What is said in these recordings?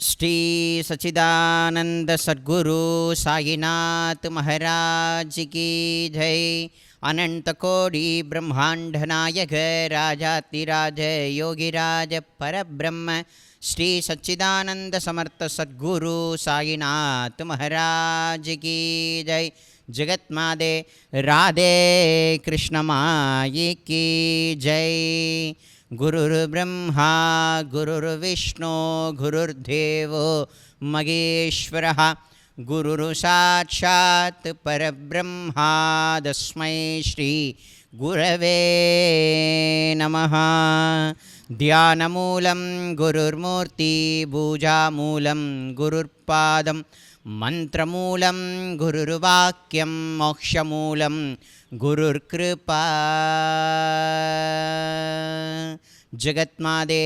श्री सच्चिदानंद सद्गुरु साईनाथ महाराज की जय। अनंत कोटि ब्रह्मांड नायक राजातिराज योगिराज परब्रह्म श्री सच्चिदानंद समर्थ सद्गुरु साईनाथ महाराज की जय। जगत माते राधे कृष्ण माई की जय। गुरुर्ब्रह्मा गुरुर्विष्णु गुरुर्देवो महेश्वरः गुरुर्साक्षात् परब्रह्मा तस्मै श्री गुरवे नमः। ध्यानमूलं गुरुर्मूर्ति पूजामूलं गुरुर्पादं मंत्रमूलं गुरुर्वाक्यं मोक्षमूलं गुरुर्कृपा। जगत्माते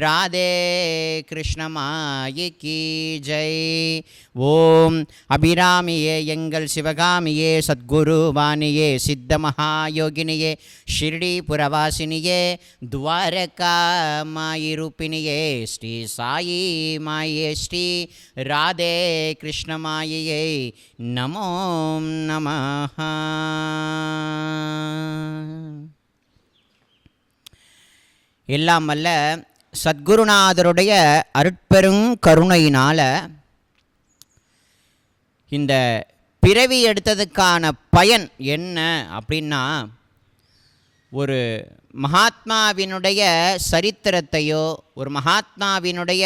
राधे कृष्ण माई की जय। ओम अभिरामिये एंगल शिवगामिये सद्गुरुवानिये सिद्ध महायोगिनिये शिरडीपुरवासिनिये द्वारका माई रूपिणिये श्री साई माये श्री राधे कृष्ण माये नमो नमः। எல்லாம் வல்ல சத்குருநாதருடைய அருட்பெரும் கருணையினால் இந்த பிறவி எடுத்ததுக்கான பயன் என்ன அப்படின்னா, ஒரு மகாத்மாவினுடைய சரித்திரத்தையோ ஒரு மகாத்மாவினுடைய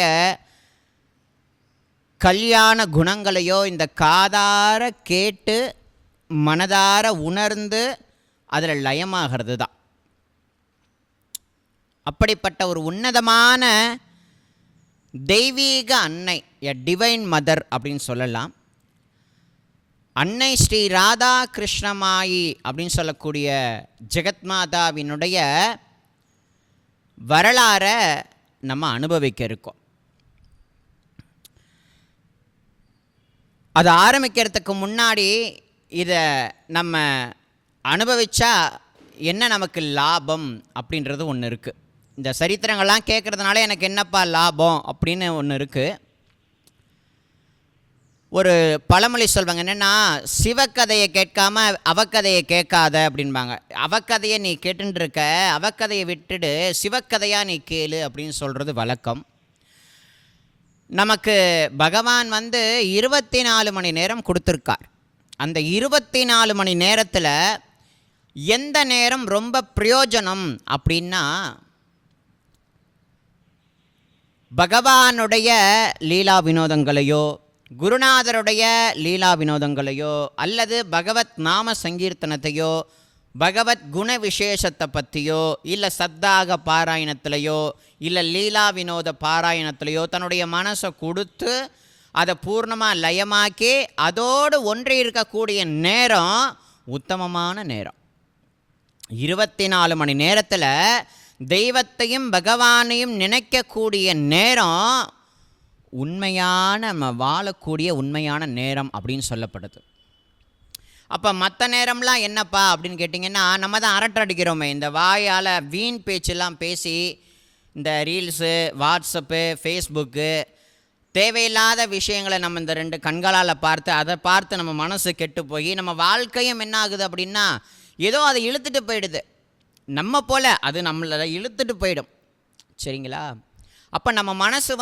கல்யாண குணங்களையோ இந்த காதார கேட்டு மனதார உணர்ந்து அதில் லயமாகிறது தான். அப்படிப்பட்ட ஒரு உன்னதமான தெய்வீக அன்னை, எ டிவைன் மதர் அப்படின்னு சொல்லலாம். அன்னை ஸ்ரீ ராதா கிருஷ்ணமாயி அப்படின்னு சொல்லக்கூடிய ஜெகத்மாதாவினுடைய வரலாறை நம்ம அனுபவிக்க இருக்கோம். அது ஆரம்பிக்கிறதுக்கு முன்னாடி இதை நம்ம அனுபவித்தா என்ன நமக்கு லாபம் அப்படின்றது ஒன்று இருக்குது. இந்த சரித்திரங்கள்லாம் கேட்குறதுனால எனக்கு என்னப்பா லாபம் அப்படின்னு ஒன்று இருக்குது. ஒரு பழமொழி சொல்வாங்க, என்னென்னா சிவக்கதையை கேட்காம அவக்கதையை கேட்காத அப்படின்பாங்க. அவக்கதையை நீ கேட்டுருக்க, அவக்கதையை விட்டுடு, சிவக்கதையாக நீ கேளு அப்படின்னு சொல்கிறது வழக்கம். நமக்கு பகவான் 24 மணி நேரம் கொடுத்துருக்கார். அந்த 24 மணி நேரத்தில் எந்த நேரம் ரொம்ப பிரயோஜனம் அப்படின்னா, பகவானுடைய லீலா வினோதங்களையோ குருநாதருடைய லீலா வினோதங்களையோ அல்லது பகவத் நாம சங்கீர்த்தனத்தையோ பகவத் குண விசேஷத்தை பற்றியோ இல்லை சத்தாக பாராயணத்திலையோ இல்லை லீலா வினோத பாராயணத்திலையோ தன்னுடைய மனசை கொடுத்து அதை பூர்ணமாக லயமாக்கி அதோடு ஒன்றி இருக்கக்கூடிய நேரம் உத்தமமான நேரம். 24 மணி நேரத்தில் தெய்வத்தையும் பகவானையும் நினைக்கக்கூடிய நேரம் உண்மையான நம்ம வாழக்கூடிய உண்மையான நேரம் அப்படின்னு சொல்லப்படுது. அப்போ மற்ற நேரம்லாம் என்னப்பா அப்படின்னு கேட்டிங்கன்னா, நம்ம தான் அரட்டடிக்கிறோமே, இந்த வாயால் வீண் பேச்செல்லாம் பேசி இந்த ரீல்ஸு வாட்ஸ்அப்பு ஃபேஸ்புக்கு தேவையில்லாத விஷயங்களை நம்ம இந்த 2 கண்களால் பார்த்து அதை பார்த்து நம்ம மனசு கெட்டு போய் நம்ம வாழ்க்கையும் என்ன ஆகுது அப்படின்னா ஏதோ அதை இழுத்துட்டு போயிடுது. நம்ம போல் அது நம்மளை இழுத்துட்டு போயிடும். சரிங்களா? அப்போ நம்ம மனசு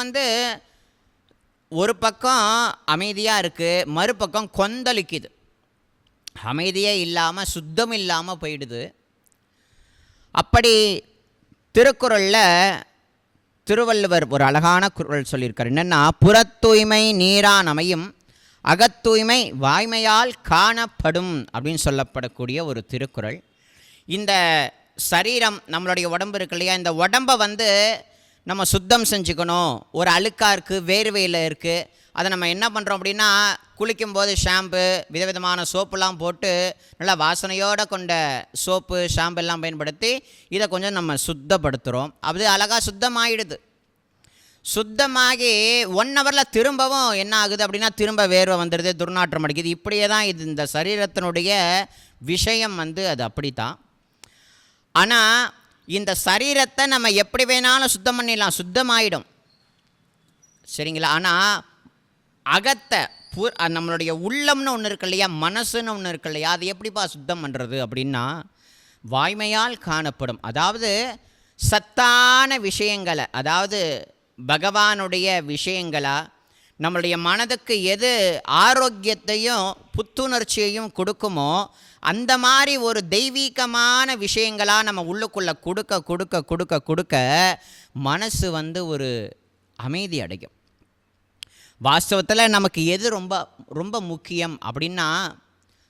ஒரு பக்கம் அமைதியாக இருக்குது, மறுபக்கம் கொந்தளிக்குது. அமைதியே இல்லாமல் சுத்தம் இல்லாமல் போயிடுது. அப்படி திருக்குறளில் திருவள்ளுவர் ஒரு அழகான குறள் சொல்லியிருக்கார். என்னென்னா, புறத்தூய்மை நீரான் அமையும், அகத்தூய்மை வாய்மையால் காணப்படும் அப்படின்னு சொல்லப்படக்கூடிய ஒரு திருக்குறள். இந்த சரீரம் நம்மளுடைய உடம்பு இருக்கு இல்லையா, இந்த உடம்பை நம்ம சுத்தம் செஞ்சுக்கணும். ஒரு அழுக்காக இருக்குது, வேர்வையில் இருக்குது, அதை நம்ம என்ன பண்ணுறோம் அப்படின்னா குளிக்கும்போது ஷாம்பு விதவிதமான சோப்புலாம் போட்டு நல்லா வாசனையோடு கொண்ட சோப்பு ஷாம்பு எல்லாம் பயன்படுத்தி இதை கொஞ்சம் நம்ம சுத்தப்படுத்துகிறோம். அது அழகாக சுத்தமாகிடுது. சுத்தமாகி 1 ஹவரில் திரும்பவும் என்ன ஆகுது அப்படின்னா திரும்ப வேர்வை வந்துடுது, துர்நாற்றம் அடிக்குது. இப்படியே தான் இது இந்த சரீரத்தினுடைய விஷயம் அது அப்படித்தான். ஆனால் இந்த சரீரத்தை நம்ம எப்படி வேணாலும் சுத்தம் பண்ணிடலாம், சுத்தமாயிடும், சரிங்களா? ஆனால் அகத்தை நம்மளுடைய உள்ளம்னு ஒன்று இருக்கு இல்லையா, மனசுன்னு ஒன்று இருக்கு இல்லையா, அது எப்படிப்பா சுத்தம் பண்ணுறது அப்படின்னா வாய்மையால் காணப்படும். அதாவது சத்தான விஷயங்களை, அதாவது பகவானுடைய விஷயங்களா, நம்மளுடைய மனதுக்கு எது ஆரோக்கியத்தையும் புத்துணர்ச்சியையும் கொடுக்குமோ அந்த மாதிரி ஒரு தெய்வீகமான விஷயங்களாக நம்ம உள்ளுக்குள்ளே கொடுக்க கொடுக்க கொடுக்க கொடுக்க மனசு ஒரு அமைதி அடையும். வாஸ்தவத்தில் நமக்கு எது ரொம்ப ரொம்ப முக்கியம் அப்படின்னா,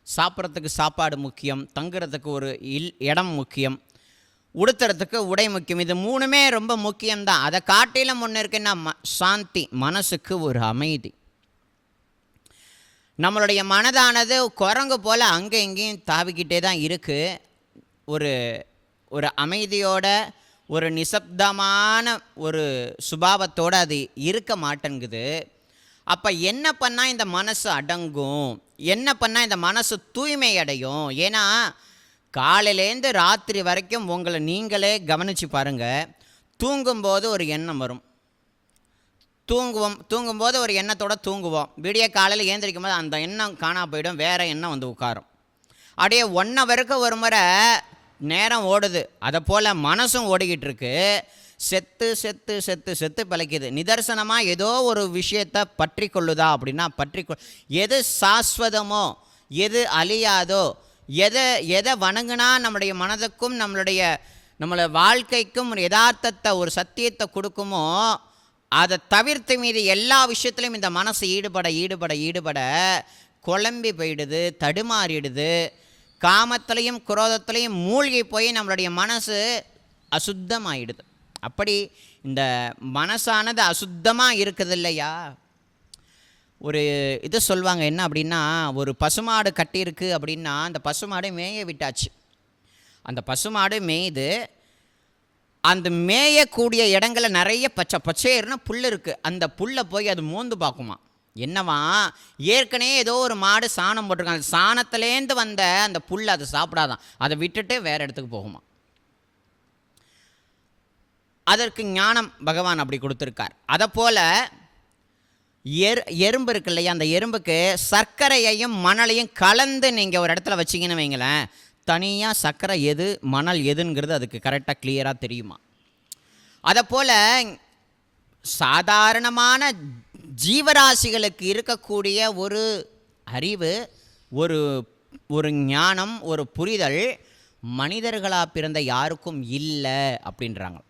சாப்பிட்றதுக்கு சாப்பாடு முக்கியம், தங்குறதுக்கு ஒரு இடம் முக்கியம், உடுத்துறதுக்கு உடை முக்கியம். இது 3மே ரொம்ப முக்கியம்தான். அதை காட்டிலும் ஒன்று இருக்குன்னா சாந்தி, மனசுக்கு ஒரு அமைதி. நம்மளுடைய மனதானது குரங்கு போல் அங்கே இங்கேயும் தாவிக்கிட்டே தான் இருக்குது. ஒரு ஒரு அமைதியோட ஒரு நிசப்தமான ஒரு சுபாவத்தோடு அது இருக்க மாட்டேங்குது. அப்போ என்ன பண்ணால் இந்த மனசு அடங்கும், என்ன பண்ணால் இந்த மனசு தூய்மை அடையும்? ஏன்னா காலையிலேருந்து ராத்திரி வரைக்கும் உங்களை நீங்களே கவனித்து பாருங்கள். தூங்கும்போது ஒரு எண்ணம் வரும், தூங்கும்போது ஒரு எண்ணத்தோடு தூங்குவோம். விடிய காலையில் ஏந்திரிக்கும் போது அந்த எண்ணம் காணா போயிடும், வேறு எண்ணம் உட்காரும். அப்படியே 1 ஹவருக்கு ஒரு முறை நேரம் ஓடுது. அதை போல் மனசும் ஓடிக்கிட்டு இருக்கு. செத்து செத்து செத்து செத்து பிழைக்குது. நிதர்சனமாக ஏதோ ஒரு விஷயத்தை பற்றி கொள்ளுதா அப்படின்னா எது சாஸ்வதமோ, எது அழியாதோ, எதை வணங்குனா நம்மளுடைய மனதுக்கும் நம்மளோட வாழ்க்கைக்கும் ஒரு யதார்த்தத்தை, ஒரு சத்தியத்தை கொடுக்குமோ அதை தவிர்த்து மீது எல்லா விஷயத்துலையும் இந்த மனசு ஈடுபட ஈடுபட ஈடுபட குழம்பி போயிடுது, தடுமாறிடுது. காமத்திலையும் குரோதத்திலையும் மூழ்கி போய் நம்மளுடைய மனசு அசுத்தமாயிடுது. அப்படி இந்த மனசானது அசுத்தமாக இருக்குது இல்லையா? ஒரு இது சொல்லுவாங்க, என்ன அப்படின்னா, ஒரு பசுமாடு கட்டியிருக்கு அப்படின்னா அந்த பசுமாடு மேய விட்டாச்சு. அந்த பசுமாடு மேய்து, அந்த மேயக்கூடிய இடங்களில் நிறைய பச்சையர்னா புல் இருக்குது. அந்த புல்லை போய் அது மோந்து பார்க்குமா. என்னவா, ஏற்கனவே ஏதோ ஒரு மாடு சாணம் போட்டிருக்காங்க, அந்த சாணத்துலேருந்து வந்த அந்த புல் அது சாப்பிடாதான், அதை விட்டுட்டு வேறு இடத்துக்கு போகுமா. அதற்கு ஞானம் பகவான் அப்படி கொடுத்துருக்கார். அதை போல் எறும்பு இருக்கு இல்லையா, அந்த எறும்புக்கு சர்க்கரையையும் மணலையும் கலந்து நீங்கள் ஒரு இடத்துல வச்சிங்கன்னு வைங்களேன், தனியாக சர்க்கரை எது மணல் எதுங்கிறது அதுக்கு கரெக்டாக கிளியராக தெரியுமா. அதை போல் சாதாரணமான ஜீவராசிகளுக்கு இருக்கக்கூடிய ஒரு அறிவு, ஒரு ஞானம், ஒரு புரிதல் மனிதர்களாக பிறந்த யாருக்கும் இல்லை அப்படின்றாங்க.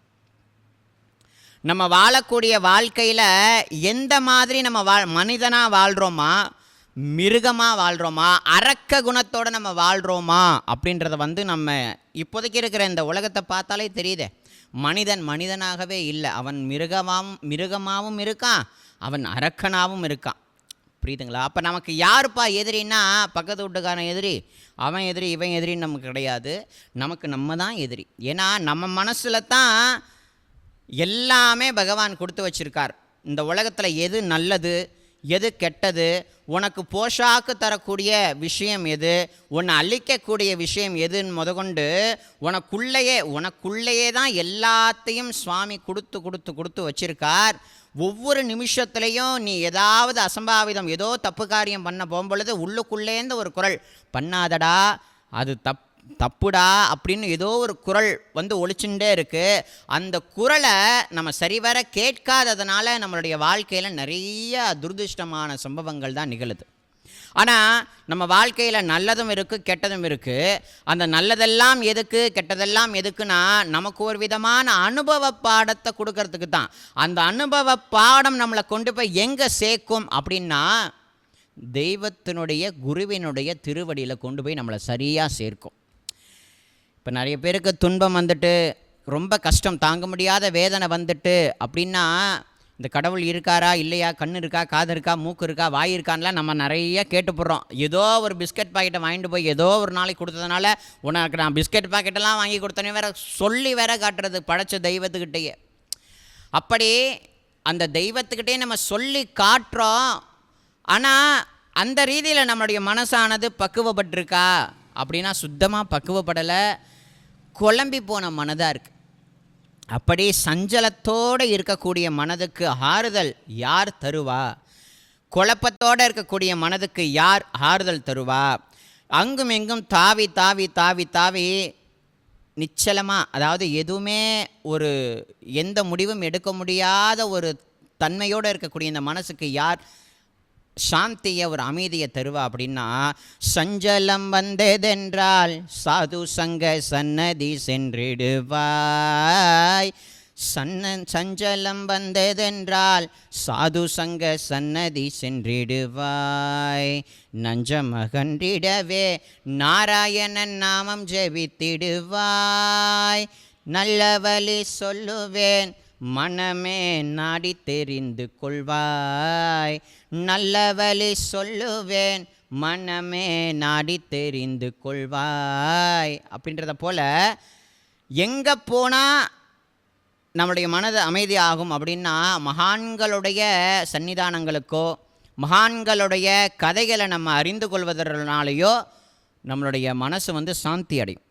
நம்ம வாழக்கூடிய வாழ்க்கையில் எந்த மாதிரி நம்ம மனிதனாக வாழ்கிறோமா, மிருகமாக வாழ்கிறோமா, அரக்க குணத்தோடு நம்ம வாழ்கிறோமா அப்படின்றத நம்ம இப்போதைக்கு இருக்கிற இந்த உலகத்தை பார்த்தாலே தெரியுதே. மனிதன் மனிதனாகவே இல்லை, அவன் மிருகமாகவும் இருக்கான், அவன் அரக்கனாகவும் இருக்கான். புரியுதுங்களா? அப்போ நமக்கு யாருப்பா எதிரின்னா, பக்கத்து வீட்டுக்காரன் எதிரி, அவன் எதிரி, இவன் எதிரின்னு நமக்கு கிடையாது. நமக்கு நம்ம தான் எதிரி. ஏன்னா நம்ம மனசில் தான் எல்லாமே பகவான் கொடுத்து வச்சுருக்கார். இந்த உலகத்தில் எது நல்லது, எது கெட்டது, உனக்கு போஷாக்கு தரக்கூடிய விஷயம் எது, உன்னை அழிக்கக்கூடிய விஷயம் எதுன்னு முதற்கொண்டு உனக்குள்ளேயே தான் எல்லாத்தையும் சுவாமி கொடுத்து வச்சுருக்கார். ஒவ்வொரு நிமிஷத்துலேயும் நீ ஏதாவது அசம்பாவிதம், ஏதோ தப்பு காரியம் பண்ண போகும்பொழுது உள்ளுக்குள்ளேருந்து ஒரு குரல், பண்ணாதடா, அது தப்புடா அப்படின்னு ஏதோ ஒரு குரல் ஒழிச்சுட்டே இருக்குது. அந்த குரலை நம்ம சரிவர கேட்காததுனால நம்மளுடைய வாழ்க்கையில் நிறைய துரதிர்ஷ்டமான சம்பவங்கள் தான் நிகழுது. ஆனால் நம்ம வாழ்க்கையில் நல்லதும் இருக்குது, கெட்டதும் இருக்குது. அந்த நல்லதெல்லாம் எதுக்கு, கெட்டதெல்லாம் எதுக்குன்னா நமக்கு ஒரு விதமான அனுபவ பாடத்தை கொடுக்கறதுக்கு தான். அந்த அனுபவ பாடம் நம்மளை கொண்டு போய் எங்கே சேர்க்கும் அப்படின்னா, தெய்வத்தினுடைய குருவினுடைய திருவடியில் கொண்டு போய் நம்மளை சரியாக சேர்க்கும். இப்போ நிறைய பேருக்கு துன்பம் ரொம்ப கஷ்டம், தாங்க முடியாத வேதனை அப்படின்னா, இந்த கடவுள் இருக்காரா இல்லையா, கண் இருக்கா, காது இருக்கா, மூக்கு இருக்கா, வாய் இருக்கான்லாம் நம்ம நிறைய கேட்டுப்படுறோம். ஏதோ ஒரு பிஸ்கட் பாக்கெட்டை வாங்கிட்டு போய் ஏதோ ஒரு நாளைக்கு கொடுத்ததுனால உனக்கு நான் பிஸ்கட் பாக்கெட்டெல்லாம் வாங்கி கொடுத்தனே வேற சொல்லி வேற காட்டுறது படைச்ச தெய்வத்துக்கிட்டேயே. அப்படி அந்த தெய்வத்துக்கிட்டே நம்ம சொல்லி காட்டுறோம். ஆனால் அந்த ரீதியில் நம்மளுடைய மனசானது பக்குவப்பட்டிருக்கா அப்படின்னா சுத்தமாக பக்குவப்படலை, குழம்பி போன மனதாக இருக்குது. அப்படி சஞ்சலத்தோடு இருக்கக்கூடிய மனதுக்கு ஆறுதல் யார் தருவா? குழப்பத்தோடு இருக்கக்கூடிய மனதுக்கு யார் ஆறுதல் தருவா? அங்கும் எங்கும் தாவி தாவி தாவி தாவி நிச்சலமாக, அதாவது எதுவுமே ஒரு எந்த முடிவும் எடுக்க முடியாத ஒரு தன்மையோடு இருக்கக்கூடிய இந்த மனசுக்கு யார் சாந்தியை, ஒரு அமைதியை தருவா அப்படின்னா, சஞ்சலம் வந்ததென்றால் சாது சங்க சன்னதி சென்றிடுவாய். சஞ்சலம் வந்ததென்றால் சாது சங்க சன்னதி சென்றிடுவாய். நஞ்சமகன்றிடவே நாராயணன் நாமம் ஜெபித்திடுவாய். நல்ல வழி சொல்லுவேன் மனமே நாடி தெரிந்து கொள்வாய். நல்ல வழி சொல்லுவேன் மனமே நாடி தெரிந்து கொள்வாய். அப்படின்றத போல் எங்கே போனால் நம்முடைய மனது அமைதி ஆகும் அப்படின்னா, மகான்களுடைய சன்னிதானங்களுக்கோ மகான்களுடைய கதைகளை நம்ம அறிந்து கொள்வதனாலேயோ நம்மளுடைய மனசு சாந்தி அடையும்.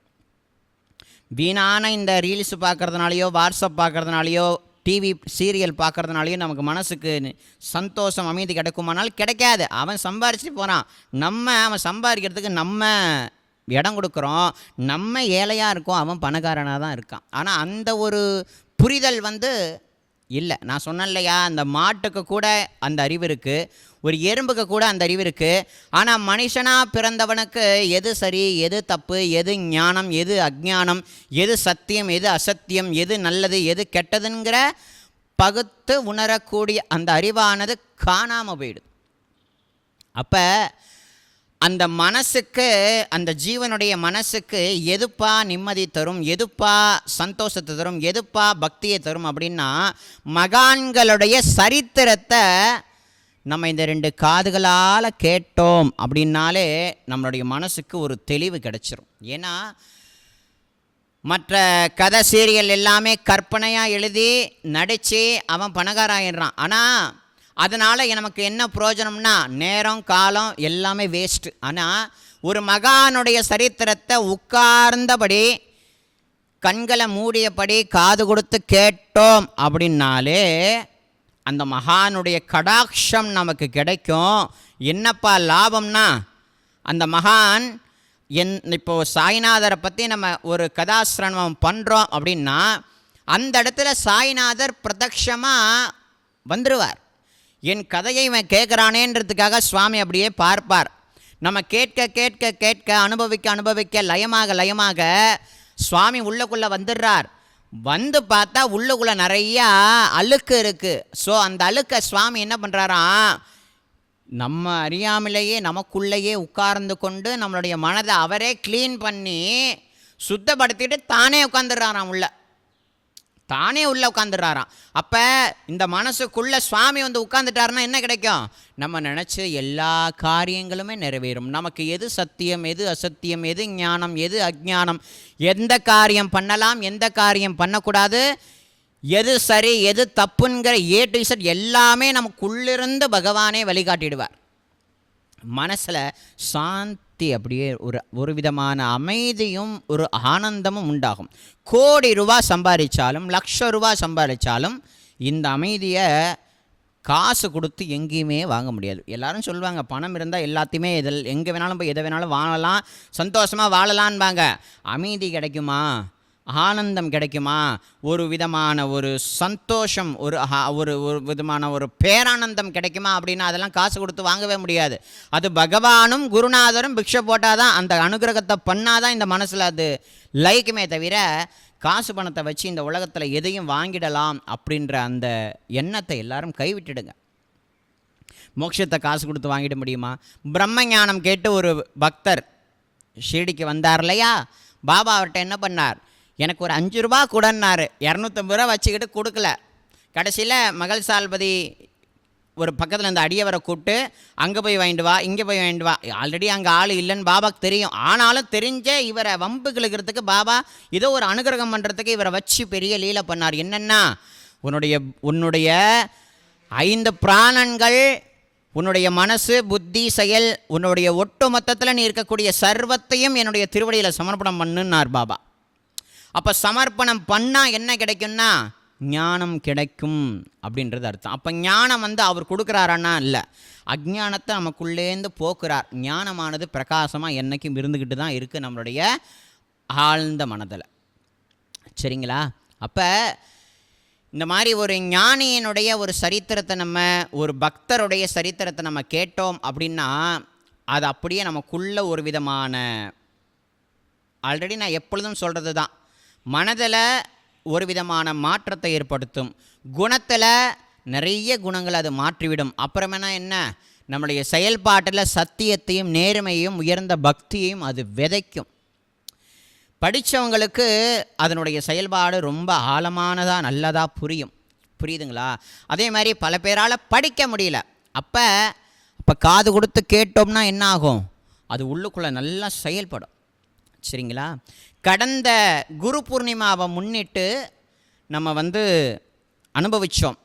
வீணான இந்த ரீல்ஸ் பார்க்குறதுனாலையோ, வாட்ஸ்அப் பார்க்குறதுனாலையோ, டிவி சீரியல் பார்க்குறதுனாலையோ நமக்கு மனசுக்கு சந்தோஷம், அமைதி கிடைக்குமானால் கிடைக்காது. அவன் சம்பாரிச்சு போகிறான், அவன் சம்பாதிக்கிறதுக்கு நம்ம இடம் கொடுக்குறோம். நம்ம ஏழையாக இருக்கோம், அவன் பணக்காரனாக தான் இருக்கான். ஆனால் அந்த ஒரு புரிதல் இல்லை. நான் சொன்னேன் இல்லையா, அந்த மாட்டுக்கு கூட அந்த அறிவு இருக்குது, ஒரு எறும்புக்கு கூட அந்த அறிவு இருக்குது. ஆனால் மனுஷனாக பிறந்தவனுக்கு எது சரி, எது தப்பு, எது ஞானம், எது அஞ்ஞானம், எது சத்தியம், எது அசத்தியம், எது நல்லது, எது கெட்டதுங்கிற பகுத்து உணரக்கூடிய அந்த அறிவானது காணாமல் போயிடுது. அப்போ அந்த மனசுக்கு, அந்த ஜீவனுடைய மனசுக்கு எதுப்பா நிம்மதி தரும், எதுப்பா சந்தோஷத்தை தரும், எதுப்பா பக்தியை தரும் அப்படின்னா, மகான்களுடைய சரித்திரத்தை நம்ம இந்த 2 காதுகளால் கேட்டோம் அப்படின்னாலே நம்மளுடைய மனசுக்கு ஒரு தெளிவு கிடச்சிரும். ஏன்னா மற்ற கதை சீரியல் எல்லாமே கற்பனையாக எழுதி நடித்து அவன் பணக்காராயிடுறான். ஆனால் அதனால் நமக்கு என்ன பிரயோஜனம்னா, நேரம் காலம் எல்லாமே வேஸ்ட்டு. ஆனால் ஒரு மகானுடைய சரித்திரத்தை உட்கார்ந்தபடி கண்களை மூடியபடி காது கொடுத்து கேட்டோம் அப்படின்னாலே அந்த மகானுடைய கடாட்சம் நமக்கு கிடைக்கும். என்னப்பா லாபம்னா, அந்த மகான் இப்போது சாய்நாதரை பற்றி நம்ம ஒரு கதாசிரமம் பண்ணுறோம் அப்படின்னா அந்த இடத்துல சாய்நாதர் பிரத்யட்சமாக வந்துடுவார். என் கதையை இவன் கேட்குறானேன்றதுக்காக சுவாமி அப்படியே பார்ப்பார். நம்ம கேட்க கேட்க கேட்க அனுபவிக்க அனுபவிக்க லயமாக சுவாமி உள்ளுக்குள்ளே வந்துடுறார். வந்து பார்த்தா உள்ளுக்குள்ளே நிறையா அழுக்கு இருக்குது. ஸோ அந்த அழுக்கை சுவாமி என்ன பண்ணுறாராம், நம்ம அறியாமலேயே நமக்குள்ளேயே உட்கார்ந்து கொண்டு நம்மளுடைய மனதை அவரே க்ளீன் பண்ணி சுத்தப்படுத்திட்டு தானே உட்காந்துடுறாராம், தானே உள்ளே உட்காந்துடுறாராம். அப்போ இந்த மனசுக்குள்ளே சுவாமி உட்காந்துட்டாருன்னா என்ன கிடைக்கும், நம்ம நினச்ச எல்லா காரியங்களுமே நிறைவேறும். நமக்கு எது சத்தியம், எது அசத்தியம், எது ஞானம், எது அஞ்ஞானம், எந்த காரியம் பண்ணலாம், எந்த காரியம் பண்ணக்கூடாது, எது சரி எது தப்புங்கிற A to Z எல்லாமே நமக்குள்ளிருந்து பகவானே வழிகாட்டிடுவார். மனசில் சாந்தி, அப்படியே ஒரு விதமான அமைதியும் ஒரு ஆனந்தமும் உண்டாகும். கோடி ரூபா சம்பாதிச்சாலும், லட்சம் ரூபா சம்பாதிச்சாலும் இந்த அமைதியை காசு கொடுத்து எங்கேயுமே வாங்க முடியாது. எல்லாரும் சொல்லுவாங்க, பணம் இருந்தால் எல்லாத்தையுமே எங்கே வேணாலும் போய் எதை வேணாலும் வாழலாம், சந்தோஷமாக வாழலான்பாங்க. அமைதி கிடைக்குமா, ஆனந்தம் கிடைக்குமா, ஒரு விதமான ஒரு சந்தோஷம், ஒரு விதமான ஒரு பேரானந்தம் கிடைக்குமா அப்படின்னா அதெல்லாம் காசு கொடுத்து வாங்கவே முடியாது. அது பகவானும் குருநாதரும் பிக்ஷை போட்டால் தான், அந்த அனுகிரகத்தை பண்ணாதான் இந்த மனசில் அது லைக்குமே தவிர காசு பணத்தை வச்சு இந்த உலகத்தில் எதையும் வாங்கிடலாம் அப்படின்ற அந்த எண்ணத்தை எல்லாரும் கைவிட்டுடுங்க. மோட்சத்தை காசு கொடுத்து வாங்கிட முடியுமா? பிரம்ம ஞானம் கேட்டு ஒரு பக்தர் ஷீரடிக்கு வந்தார் இல்லையா, பாபா அவர்கிட்ட என்ன பண்ணார், எனக்கு ஒரு 5 ரூபா கூடன்னாரு. 250 ரூபா வச்சுக்கிட்டு கொடுக்கல. கடைசியில் மகள் சால்பதி ஒரு பக்கத்தில் இந்த அடியவரை கூப்பிட்டு அங்கே போய் வாங்கிட்டு வா, இங்கே போய் வாங்கிட்டு வா. ஆல்ரெடி அங்கே ஆள் இல்லைன்னு பாபாவுக்கு தெரியும். ஆனாலும் தெரிஞ்சே இவரை வம்பு கிழக்கிறதுக்கு பாபா ஏதோ ஒரு அனுகிரகம் பண்ணுறதுக்கு இவரை வச்சு பெரிய லீலை பண்ணார். என்னென்னா, உன்னுடைய உன்னுடைய 5 பிராணன்கள், உன்னுடைய மனசு, புத்தி, செயல், உன்னுடைய ஒட்டு மொத்தத்தில் நீ இருக்கக்கூடிய சர்வத்தையும் என்னுடைய திருவடியில் சமர்ப்பணம் பண்ணுன்னார் பாபா. அப்போ சமர்ப்பணம் பண்ணால் என்ன கிடைக்கும்னா ஞானம் கிடைக்கும் அப்படின்றது அர்த்தம். அப்போ ஞானம் அவர் கொடுக்குறாரான்னா இல்லை, அஜ்ஞானத்தை நமக்குள்ளேருந்து போக்குறார். ஞானமானது பிரகாசமாக என்றைக்கும் இருந்துக்கிட்டு தான் இருக்குது நம்மளுடைய ஆழ்ந்த மனதில். சரிங்களா? அப்போ இந்த மாதிரி ஒரு ஞானியினுடைய ஒரு சரித்திரத்தை நம்ம, ஒரு பக்தருடைய சரித்திரத்தை நம்ம கேட்டோம் அப்படின்னா அது அப்படியே நமக்குள்ள ஒரு விதமான, ஆல்ரெடி நான் எப்பொழுதும் சொல்கிறது தான், மனதில் ஒரு விதமான மாற்றத்தை ஏற்படுத்தும். குணத்தில் நிறைய குணங்கள் அது மாற்றிவிடும். அப்புறமேனா என்ன, நம்முடைய செயல்பாட்டில் சத்தியத்தையும் நேர்மையையும் உயர்ந்த பக்தியையும் அது விதைக்கும். படித்தவங்களுக்கு அதனுடைய செயல்பாடு ரொம்ப ஆழமானதாக நல்லதாக புரியுதுங்களா? அதே மாதிரி பல பேரால் படிக்க முடியல. அப்போ காது கொடுத்து கேட்டோம்னா என்ன ஆகும், அது உள்ளுக்குள்ளே நல்லா செயல்படும். சரிங்களா? கடந்த குரு பூர்ணிமாவை முன்னிட்டு நம்ம அனுபவித்தோம்.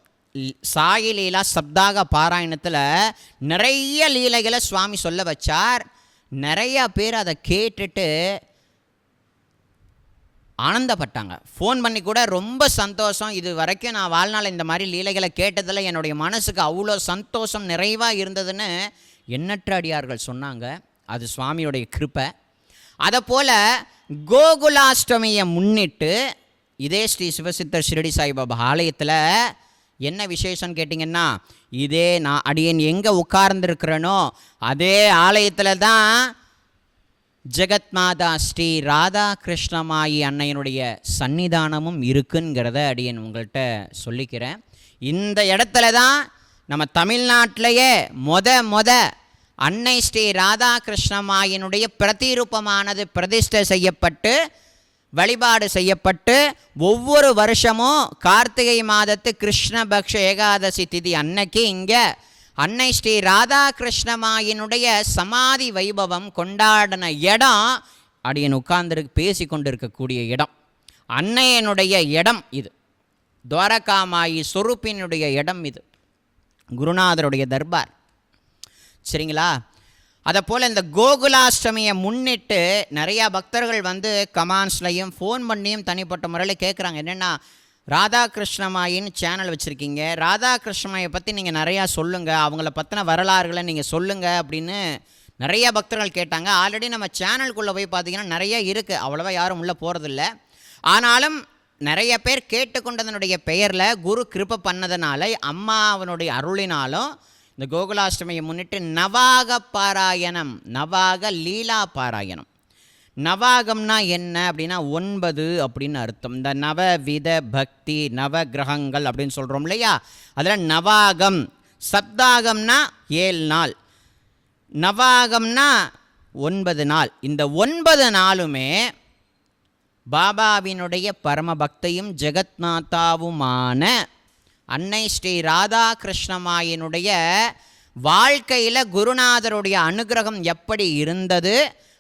சாயி லீலா சப்தாக பாராயணத்தில் நிறைய லீலைகளை சுவாமி சொல்ல வச்சார். நிறையா பேர் அதை கேட்டுட்டு ஆனந்தப்பட்டாங்க. ஃபோன் பண்ணி கூட ரொம்ப சந்தோஷம், இது வரைக்கும் நான் வாழ்நாள் இந்த மாதிரி லீலைகளை கேட்டதில் என்னுடைய மனசுக்கு அவ்வளோ சந்தோஷம் நிறைவாக இருந்ததுன்னு எண்ணற்ற அடியார்கள் சொன்னாங்க. அது சுவாமியோடைய கிருப்பை. அதை போல் கோகுலாஷ்டமியை முன்னிட்டு இதே ஸ்ரீ சிவசித்தர் ஷிரடி சாய்பாபா ஆலயத்தில் என்ன விசேஷம்னு கேட்டிங்கன்னா, இதே நான் அடியேன் எங்கே உட்கார்ந்துருக்கிறேனோ அதே ஆலயத்தில் தான் ஜெகத்மாதா ஸ்ரீ ராதா கிருஷ்ணமாயி அன்னையனுடைய சன்னிதானமும் இருக்குங்கிறத அடியேன் உங்கள்கிட்ட சொல்லிக்கிறேன். இந்த இடத்துல தான் நம்ம தமிழ்நாட்டிலேயே மொத அன்னை ஸ்ரீ ராதா கிருஷ்ணமாயினுடைய பிரதிரூபமானது பிரதிஷ்டை செய்யப்பட்டு வழிபாடு செய்யப்பட்டு ஒவ்வொரு வருஷமும் கார்த்திகை மாதத்து கிருஷ்ணபக்ஷ ஏகாதசி திதி அன்னைக்கு இங்கே அன்னை ஸ்ரீ ராதா கிருஷ்ணமாயினுடைய சமாதி வைபவம் கொண்டாடின இடம் அடியன் உட்கார்ந்து பேசி கொண்டு இருக்கக்கூடிய இடம், அன்னையனுடைய இடம் இது. துவாரகாமாயி சொரூப்பினுடைய இடம் இது, குருநாதருடைய தர்பார். சரிங்களா? அதை போல் இந்த கோகுலாஷ்டமியை முன்னிட்டு நிறையா பக்தர்கள் கமெண்ட்ஸ்லையும் ஃபோன் பண்ணியும் தனிப்பட்ட முறையில் கேட்குறாங்க, என்னென்னா ராதா கிருஷ்ணமாயின்னு சேனல் வச்சுருக்கீங்க, ராதா கிருஷ்ணமாயை பற்றி நீங்கள் நிறையா சொல்லுங்கள், அவங்கள பற்றின வரலாறுகளை நீங்கள் சொல்லுங்கள் அப்படின்னு நிறையா பக்தர்கள் கேட்டாங்க. ஆல்ரெடி நம்ம சேனலுக்குள்ளே போய் பார்த்திங்கன்னா நிறைய இருக்குது, அவ்வளோவா யாரும் உள்ளே போகிறதில்ல. ஆனாலும் நிறைய பேர் கேட்டுக்கொண்டதனுடைய பெயரில் குரு கிருபை பண்ணதுனால அம்மாவனுடைய அருளினாலும் இந்த கோகுலாஷ்டமியை முன்னிட்டு நவாக பாராயணம், நவாக லீலா பாராயணம். நவாகம்னா என்ன அப்படின்னா 9 அப்படின்னு அர்த்தம். இந்த நவவித பக்தி நவகிரகங்கள் அப்படின்னு சொல்கிறோம் இல்லையா, அதில் நவாகம். சப்தாகம்னா 7 நாள், நவாகம்னா 9 நாள். இந்த 9 நாளுமே பாபாவினுடைய பரமபக்தையும் ஜெகத்நாதாவுமான அன்னை ஸ்ரீ ராதா கிருஷ்ணமாயினுடைய வாழ்க்கையில் குருநாதருடைய அனுகிரகம் எப்படி இருந்தது,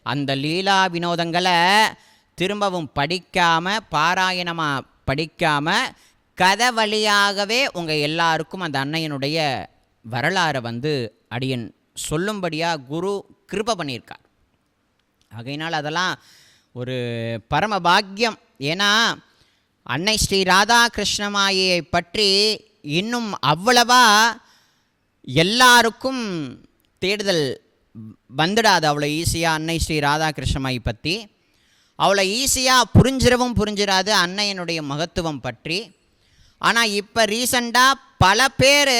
அந்த லீலா வினோதங்களை திரும்பவும் படிக்காமல் பாராயணமாக படிக்காமல் கதை வழியாகவே உங்கள் எல்லாருக்கும் அந்த அன்னையினுடைய வரலாறை அடியன் சொல்லும்படியாக குரு கிருபை பண்ணியிருக்கார். ஆகையினால் அதெல்லாம் ஒரு பரம பாக்கியம். ஏன்னா அன்னை ஸ்ரீ ராதா கிருஷ்ணமாயை பற்றி இன்னும் அவ்வளவா எல்லாருக்கும் தேடுதல் வந்துடாது அவ்வளோ ஈஸியாக. அன்னை ஸ்ரீ ராதா கிருஷ்ணமாயை பற்றி அவ்வளோ ஈஸியாக புரிஞ்சிடாது அன்னையனுடைய மகத்துவம் பற்றி. ஆனால் இப்போ ரீசண்டாக பல பேர்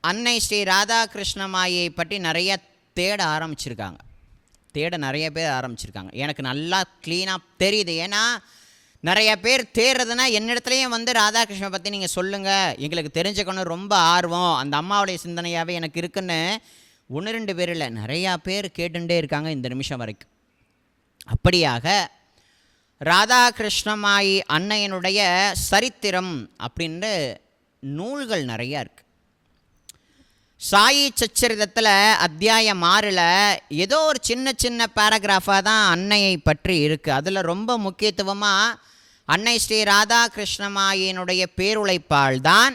அன்னை ஸ்ரீ ராதா கிருஷ்ணமாயை பற்றி நிறைய தேட நிறைய பேர் ஆரம்பிச்சிருக்காங்க. எனக்கு நல்லா க்ளீனாக தெரியுது. ஏன்னா நிறைய பேர் தேடுறதுனா என்னிடத்துலையும் ராதாகிருஷ்ணனை பற்றி நீங்கள் சொல்லுங்கள், எங்களுக்கு தெரிஞ்சுக்கணும், ரொம்ப ஆர்வம், அந்த அம்மாவுடைய சிந்தனையாகவே எனக்கு இருக்குன்னு 1-2 பேர் இல்லை, நிறையா பேர் கேட்டுட்டே இருக்காங்க இந்த நிமிஷம் வரைக்கும். அப்படியாக ராதாகிருஷ்ணமாயி அன்னையனுடைய சரித்திரம் அப்படின்ற நூல்கள் நிறையா இருக்குது. சாயி சச்சரிதத்தில் அத்தியாயம் 6ல் ஏதோ ஒரு சின்ன பேராகிராஃபாக தான் அன்னையை பற்றி இருக்குது. அதில் ரொம்ப முக்கியத்துவமாக அன்னை ஸ்ரீ ராதாகிருஷ்ணமாயினுடைய பேருழைப்பால் தான்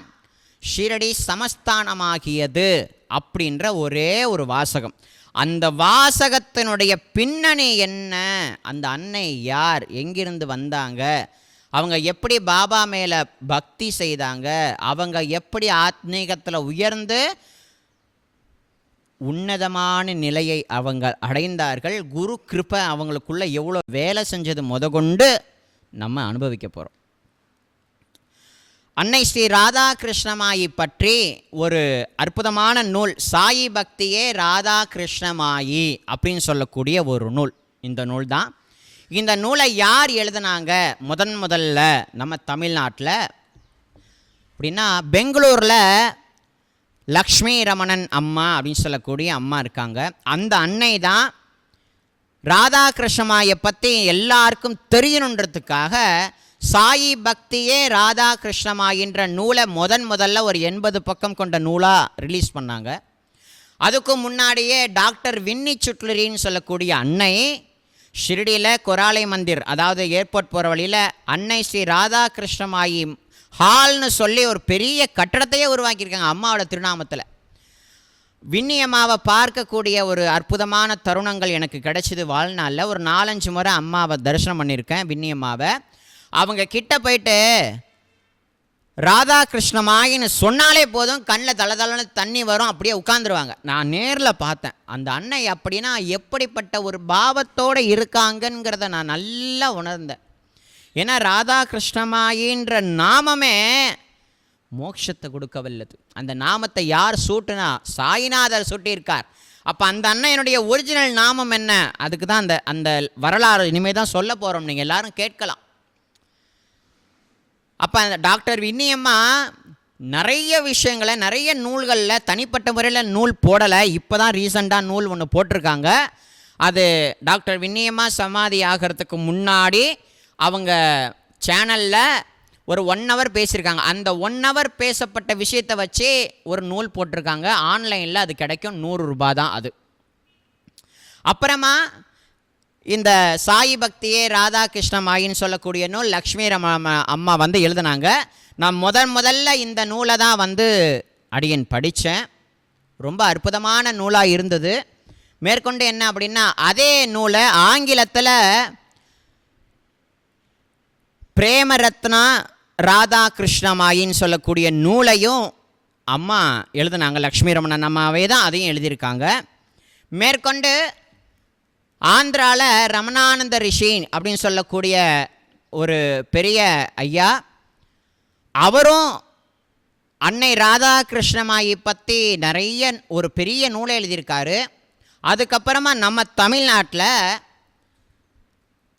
ஷிரடி சமஸ்தானமாகியது அப்படின்ற ஒரே ஒரு வாசகம். அந்த வாசகத்தினுடைய பின்னணி என்ன, அந்த அன்னை யார், எங்கிருந்து வந்தாங்க, அவங்க எப்படி பாபா மேலே பக்தி செய்தாங்க, அவங்க எப்படி ஆத்மீகத்தில் உயர்ந்து உன்னதமான நிலையை அவங்க அடைந்தார்கள், குரு கிருபை அவங்களுக்குள்ள எவ்வளோ வேலை செஞ்சது முதற்கொண்டு நம்ம அனுபவிக்க போகிறோம். அன்னை ஸ்ரீ ராதாகிருஷ்ணமாயி பற்றி ஒரு அற்புதமான நூல் சாயி பக்தியே ராதாகிருஷ்ணமாயி அப்படின்னு சொல்லக்கூடிய ஒரு நூல். இந்த நூல் தான். இந்த நூலை யார் எழுதினாங்க முதல்ல நம்ம தமிழ்நாட்டில் அப்படின்னா, பெங்களூரில் லக்ஷ்மி ரமணன் அம்மா அப்படின்னு சொல்லக்கூடிய அம்மா இருக்காங்க. அந்த அன்னை தான் ராதாகிருஷ்ணமாயை பற்றி எல்லாருக்கும் தெரியணுன்றதுக்காக சாயி பக்தியே ராதாகிருஷ்ணமாயின்ற நூலை முதல்ல ஒரு 80 பக்கம் கொண்ட நூலாக ரிலீஸ் பண்ணாங்க. அதுக்கு முன்னாடியே டாக்டர் வின்னி சுட்லரின்னு சொல்லக்கூடிய அன்னை ஷிரடியில் கொராலை மந்திர், அதாவது ஏர்போர்ட் போகிற வழியில் அன்னை ஸ்ரீ ராதாகிருஷ்ணமாயி ஹால்னு சொல்லி ஒரு பெரிய கட்டடத்தையே உருவாக்கியிருக்காங்க அம்மாவோட திருநாமத்தில். வின்னி அம்மாவை பார்க்கக்கூடிய ஒரு அற்புதமான தருணங்கள் எனக்கு கிடைச்சிது வாழ்நாளில். ஒரு 4-5 முறை அம்மாவை தரிசனம் பண்ணியிருக்கேன். வின்னி அம்மாவை அவங்க கிட்ட போயிட்டு ராதாகிருஷ்ணமாயின்னு சொன்னாலே போதும் கண்ணில் தளதளன்னு தண்ணி வரும், அப்படியே உட்காந்துருவாங்க. நான் நேரில் பார்த்தேன் அந்த அன்னை. அப்படின்னா எப்படிப்பட்ட ஒரு பாவத்தோடு இருக்காங்கங்கிறத நான் நல்லா உணர்ந்தேன். ஏன்னா ராதாகிருஷ்ணமாயின்ற நாமமே மோட்சத்தை கொடுக்க வல்லது. அந்த நாமத்தை யார் சூட்டுனா சாயிநாதர் சூட்டியிருக்கார். அப்போ அந்த அன்னையனுடைய ஒரிஜினல் நாமம் என்ன, அதுக்கு தான் அந்த வரலாறு இனிமேல் தான் சொல்ல போகிறோம், நீங்கள் எல்லாரும் கேட்கலாம். அப்போ அந்த டாக்டர் வின்னியம்மா நிறைய விஷயங்களை நிறைய நூல்களில் தனிப்பட்ட முறையில் நூல் போடலை. இப்போ தான் ரீசண்டாக நூல் ஒன்று போட்டிருக்காங்க. அது டாக்டர் வின்னியம்மா சமாதி ஆகிறதுக்கு முன்னாடி அவங்க சேனலில் ஒரு 1 hour பேசியிருக்காங்க. அந்த 1 hour பேசப்பட்ட விஷயத்தை வச்சு ஒரு நூல் போட்டிருக்காங்க. ஆன்லைனில் அது கிடைக்கும், 100 ரூபாய் தான் அது. அப்புறமா இந்த சாயி பக்தியே ராதாகிருஷ்ணமாயின்னு சொல்லக்கூடிய நூல் லக்ஷ்மி அம்மா வந்து எழுதினாங்க. நான் முதல்ல இந்த நூலை தான் அடியன் படித்தேன். ரொம்ப அற்புதமான நூலாக இருந்தது. மேற்கொண்டு என்ன அப்படின்னா, அதே நூலை ஆங்கிலத்தில் பிரேமரத்னா ராதாகிருஷ்ணமாயின்னு சொல்லக்கூடிய நூலையும் அம்மா எழுதினாங்க. லக்ஷ்மி ரமணன் அம்மாவே தான் அதையும் எழுதியிருக்காங்க. மேற்கொண்டு ஆந்திராவில் ரமணானந்த ரிஷின் அப்படின்னு சொல்லக்கூடிய ஒரு பெரிய ஐயா, அவரும் அன்னை ராதாகிருஷ்ணமாயி பற்றி நிறைய ஒரு பெரிய நூலை எழுதியிருக்காரு. அதுக்கப்புறமா நம்ம தமிழ்நாட்டில்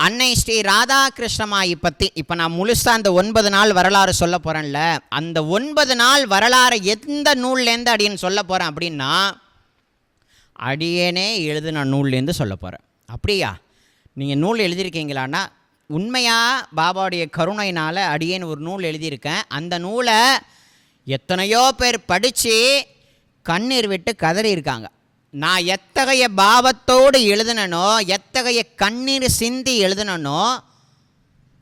அன்னை ஸ்ரீ ராதாகிருஷ்ணமாயி பற்றி இப்போ நான் முழுசாக அந்த 9 நாள் வரலாறு சொல்ல போகிறேன்ல, அந்த 9 நாள் வரலாறு எந்த நூல்லேருந்து அடியேன்னு சொல்ல போகிறேன் அப்படின்னா, அடியேனே எழுதின நூல்லேருந்து சொல்ல போகிறேன். அப்படியா, நீங்கள் நூல் எழுதியிருக்கீங்களான்னா, உண்மையாக பாபாவுடைய கருணையினால் அடியேன் ஒரு நூல் எழுதியிருக்கேன். அந்த நூலை எத்தனையோ பேர் படித்து கண்ணீர் விட்டு கதறி இருக்காங்க. நான் எத்தகைய பாவத்தோடு எழுதினனோ, எத்தகைய கண்ணீர் சிந்தி எழுதினனோ,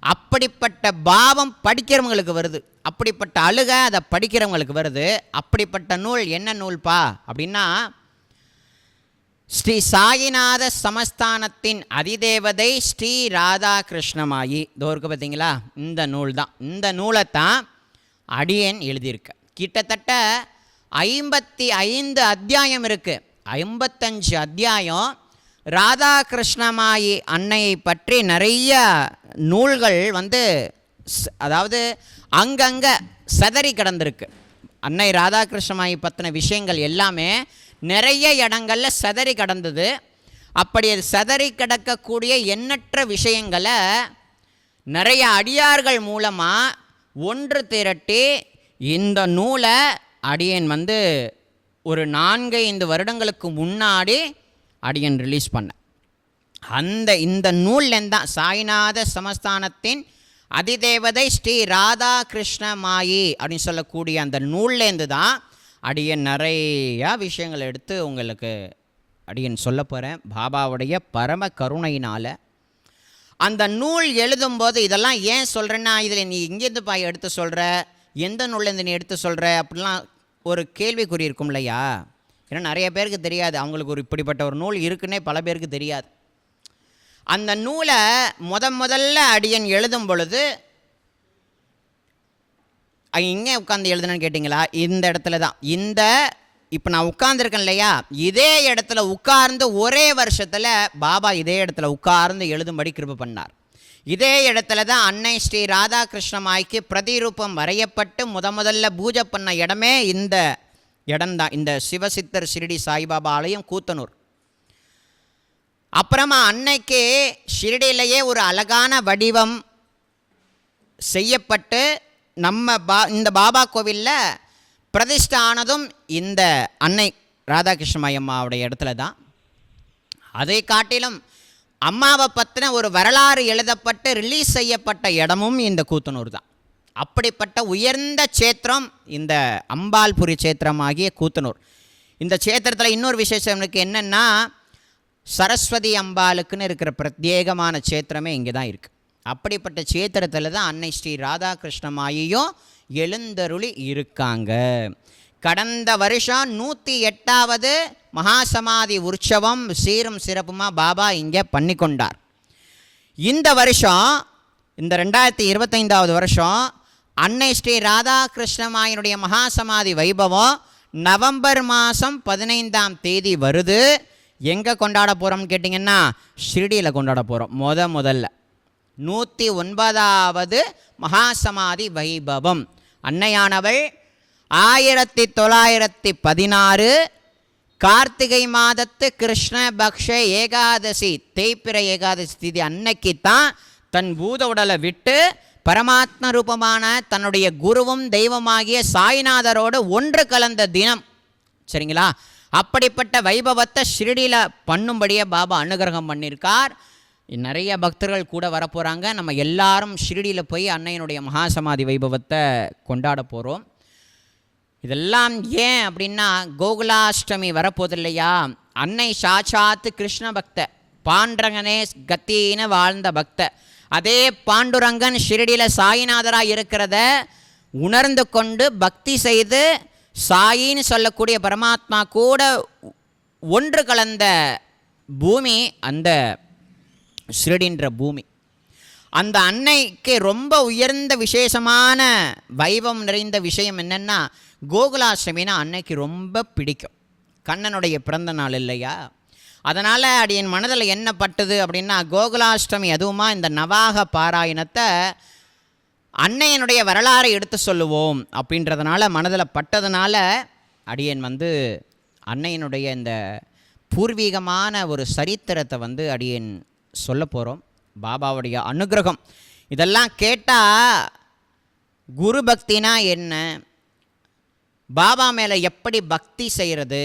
அப்படிப்பட்ட பாவம் படிக்கிறவங்களுக்கு வருது, அப்படிப்பட்ட அழுக அதை படிக்கிறவங்களுக்கு வருது. அப்படிப்பட்ட நூல் என்ன நூல்பா அப்படின்னா, ஸ்ரீ சாயிநாத சமஸ்தானத்தின் அதிதேவதை ஸ்ரீ ராதாகிருஷ்ணமாயி. இதோருக்கு பார்த்தீங்களா, இந்த நூல் தான். இந்த நூலை தான் அடியேன் எழுதியிருக்கேன். கிட்டத்தட்ட 55 அத்தியாயம் இருக்குது. 55 அத்தியாயம். ராதாகிருஷ்ணமாயி அன்னையை பற்றி நிறைய நூல்கள் அதாவது அங்கங்கே சதறி கிடந்திருக்கு. அன்னை ராதாகிருஷ்ணமாயி பற்றின விஷயங்கள் எல்லாமே நிறைய இடங்களில் சதறி கிடந்தது. அப்படி சதறி கிடக்கக்கூடிய எண்ணற்ற விஷயங்களை நிறைய அடியார்கள் மூலமாக ஒன்று திரட்டி இந்த நூலை அடியேன் ஒரு 4-5 வருடங்களுக்கு முன்னாடி அடியன் ரிலீஸ் பண்ணேன். இந்த நூல்லேருந்து தான் சாய்நாத சமஸ்தானத்தின் அதிதேவதை ஸ்ரீ ராதாகிருஷ்ணமாயி அப்படின்னு சொல்லக்கூடிய அந்த நூல்லேருந்து தான் அடியன் நிறையா விஷயங்கள் எடுத்து உங்களுக்கு அடியன் சொல்ல போகிறேன். பாபாவுடைய பரம கருணையினால் அந்த நூல் எழுதும்போது இதெல்லாம் ஏன் சொல்கிறேன்னா, இதில் நீ இங்கேருந்து எடுத்து சொல்கிற, எந்த நூல்லேருந்து நீ எடுத்து சொல்கிற அப்படிலாம் ஒரு கேள்விக்குறி இருக்கும் இல்லையா? ஏன்னா நிறைய பேருக்கு தெரியாது, அவங்களுக்கு ஒரு இப்படிப்பட்ட ஒரு நூல் இருக்குன்னே பல பேருக்கு தெரியாது. அந்த நூலை முதல்ல அடியன் எழுதும் பொழுது இங்கே உட்காந்து எழுதுனேன்னு கேட்டிங்களா? இந்த இடத்துல தான், இப்போ நான் உட்கார்ந்துருக்கேன் இல்லையா, இதே இடத்துல உட்கார்ந்து ஒரே வருஷத்தில் பாபா இதே இடத்துல உட்கார்ந்து எழுதும்படி கிருபை பண்ணார். இதே இடத்துல தான் அன்னை ஸ்ரீ ராதாகிருஷ்ணமாய்க்கு பிரதிரூபம் வரையப்பட்டு முதல்ல பூஜை பண்ண இடமே இந்த இடம்தான், இந்த சிவசித்தர் ஷிரடி சாய்பாபா ஆலயம், கூத்தனூர். அப்புறமா அன்னைக்கு ஷிரடியிலேயே ஒரு அழகான வடிவம் செய்யப்பட்டு இந்த பாபா கோவிலில் பிரதிஷ்டை ஆனதும் இந்த அன்னை ராதாகிருஷ்ணமாய் அம்மாவுடைய இடத்துல தான். அதை காட்டிலும் அம்மாவை பற்றின ஒரு வரலாறு எழுதப்பட்டு ரிலீஸ் செய்யப்பட்ட இடமும் இந்த கூத்தனூர் தான். அப்படிப்பட்ட உயர்ந்த சேத்திரம் இந்த அம்பாள்புரி சேத்திரமாகிய கூத்தனூர். இந்த சேத்திரத்தில் இன்னொரு விசேஷம் எனக்கு என்னென்னா, சரஸ்வதி அம்பாளுக்குன்னு இருக்கிற பிரத்யேகமான சேத்திரமே இங்கே தான் இருக்குது. அப்படிப்பட்ட சேத்திரத்தில் தான் அன்னை ஸ்ரீ ராதாகிருஷ்ணமாயும் எழுந்தருளி இருக்காங்க. கடந்த வருஷம் 108வது மகாசமாதி உற்சவம் சீரும் சிறப்புமாக பாபா இங்கே பண்ணி கொண்டார். இந்த வருஷம், இந்த 2025வது வருஷம் அன்னை ஸ்ரீ ராதாகிருஷ்ணமாயினுடைய மகாசமாதி வைபவம் நவம்பர் மாதம் 15ஆம் தேதி வருது. எங்கே கொண்டாட போகிறோம்னு கேட்டிங்கன்னா, ஷிரடியில் கொண்டாட போகிறோம். முதல்ல 109வது மகாசமாதி வைபவம். அன்னையானவள் 1916 கார்த்திகை மாதத்து கிருஷ்ணபக்ஷ ஏகாதசி, தேய்பிறை ஏகாதசி திதி அன்னைக்கு தான் தன் பூத உடலை விட்டு பரமாத்ம ரூபமான தன்னுடைய குருவும் தெய்வமாகிய சாய்நாதரோடு ஒன்று கலந்த தினம். சரிங்களா? அப்படிப்பட்ட வைபவத்தை ஷிரடியில் பண்ணும்படியே பாபா அனுகிரகம் பண்ணியிருக்கார். நிறைய பக்தர்கள் கூட வரப்போகிறாங்க. நம்ம எல்லாரும் ஷிரடியில் போய் அன்னையினுடைய மகாசமாதி வைபவத்தை கொண்டாட போகிறோம். இதெல்லாம் ஏன் அப்படின்னா, கோகுலாஷ்டமி வரப்போது இல்லையா? அன்னை சாட்சாத்து கிருஷ்ண பக்த, பாண்டரங்கனே கத்தின்னு வாழ்ந்த பக்த. அதே பாண்டுரங்கன் ஷிரடியில் சாயிநாதராக இருக்கிறத உணர்ந்து கொண்டு பக்தி செய்து சாயின்னு சொல்லக்கூடிய பரமாத்மா கூட ஒன்று கலந்த பூமி அந்த ஷிரடின்ற பூமி. அந்த அன்னைக்கு ரொம்ப உயர்ந்த விசேஷமான வைபவம் நிறைந்த விஷயம் என்னென்னா, கோகுலாஷ்டமினா அன்னைக்கு ரொம்ப பிடிக்கும். கண்ணனுடைய பிறந்த நாள் இல்லையா? அதனால் அது என் மனதில் என்ன பட்டது அப்படின்னா, கோகுலாஷ்டமி அதுவுமா இந்த நவாக பாராயணத்தை அன்னையனுடைய வரலாறை எடுத்து சொல்லுவோம் அப்படின்றதுனால மனதில் பட்டதுனால அடியேன் அன்னையனுடைய இந்த பூர்வீகமான ஒரு சரித்திரத்தை அடியேன் சொல்ல போகிறோம். பாபாவுடைய அனுகிரகம் இதெல்லாம் கேட்டால், குரு பக்தினா என்ன, பாபா மேலே எப்படி பக்தி செய்கிறது,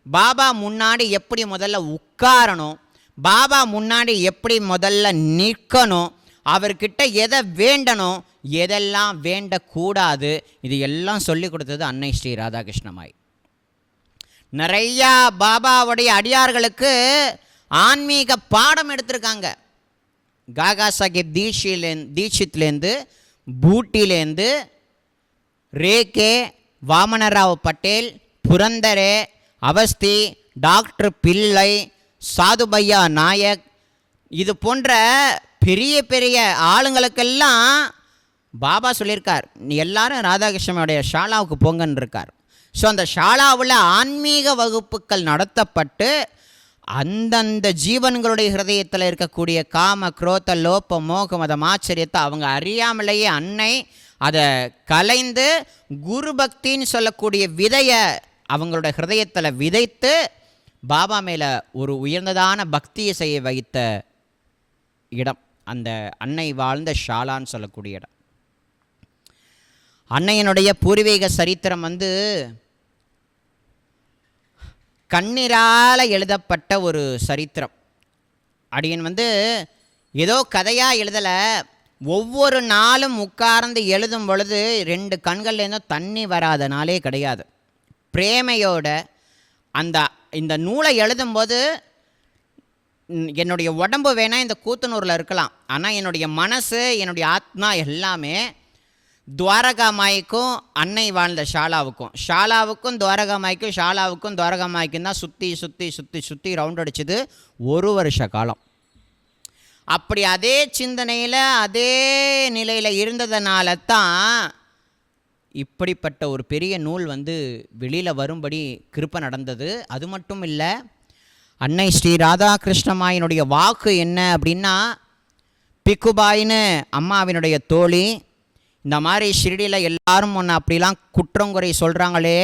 பாபா முன்னாடி எப்படி முதல்ல உட்காரணும், பாபா முன்னாடி எப்படி முதல்ல நிற்கணும், அவர்கிட்ட எதை வேண்டணும், எதெல்லாம் வேண்டக்கூடாது, இது எல்லாம் சொல்லி கொடுத்தது அன்னை ஸ்ரீ ராதாகிருஷ்ணமாய். நிறையா பாபாவுடைய அடியார்களுக்கு ஆன்மீக பாடம் எடுத்திருக்காங்க. காகா சாஹிப் தீட்சித்லேருந்து, பூட்டிலேருந்து, ரேகே, வாமனராவ் பட்டேல், புரந்தரே, அவஸ்தி, டாக்டர் பிள்ளை, சாதுபையா நாயக், இது போன்ற பெரிய பெரிய ஆளுங்களுக்கெல்லாம் பாபா சொல்லியிருக்கார், நீ எல்லாரும் ராதாகிருஷ்ணனுடைய ஷாலாவுக்கு போங்கன்னு இருக்கார். ஸோ அந்த ஷாலாவில் ஆன்மீக வகுப்புகள் நடத்தப்பட்டு அந்தந்த ஜீவன்களுடைய ஹிருதயத்தில் இருக்கக்கூடிய காம, குரோத, லோப, மோகம், மதம், ஆச்சரியத்தை அவங்க அறியாமலேயே அன்னை அதை கலைந்து குரு பக்தின்னு சொல்லக்கூடிய விதையை அவங்களோட ஹிருதயத்தில் விதைத்து பாபா மேலே ஒரு உயர்ந்ததான பக்தியை செய்ய வைத்த இடம் அந்த அன்னை வாழ்ந்த ஷாலான்னு சொல்லக்கூடிய இடம். அன்னையனுடைய பூர்வீக சரித்திரம் கண்ணீரால் எழுதப்பட்ட ஒரு சரித்திரம். அடியன் ஏதோ கதையாக எழுதலை, ஒவ்வொரு நாளும் உட்கார்ந்து எழுதும் பொழுது 2 கண்கள்லேருந்தும் தண்ணி வராத நாளே கிடையாது. பிரேமையோட இந்த நூலை எழுதும்போது என்னுடைய உடம்பு வேணால் இந்த கூத்தனூரில் இருக்கலாம், ஆனால் என்னுடைய மனசு என்னுடைய ஆத்மா எல்லாமே துவாரகாமாய்க்கும் அன்னை வாழ்ந்த ஷாலாவுக்கும் துவாரகாமாய்க்கும் தான் சுற்றி சுற்றி சுற்றி சுற்றி ரவுண்ட் அடிச்சது 1 வருஷ காலம். அப்படி அதே சிந்தனையில் அதே நிலையில் இருந்ததுனால தான் இப்படிப்பட்ட ஒரு பெரிய நூல் வெளியில் வரும்படி கிருபை நடந்தது. அது மட்டும் இல்லை, அன்னை ஸ்ரீ ராதாகிருஷ்ணமாயினுடைய வாக்கு என்ன அப்படின்னா, பிக்குபாயின்னு அம்மாவினுடைய தோழி, இந்த மாதிரி ஷிரடியில் எல்லாரும் ஒன்று அப்படிலாம் குற்றங்குறை சொல்கிறாங்களே,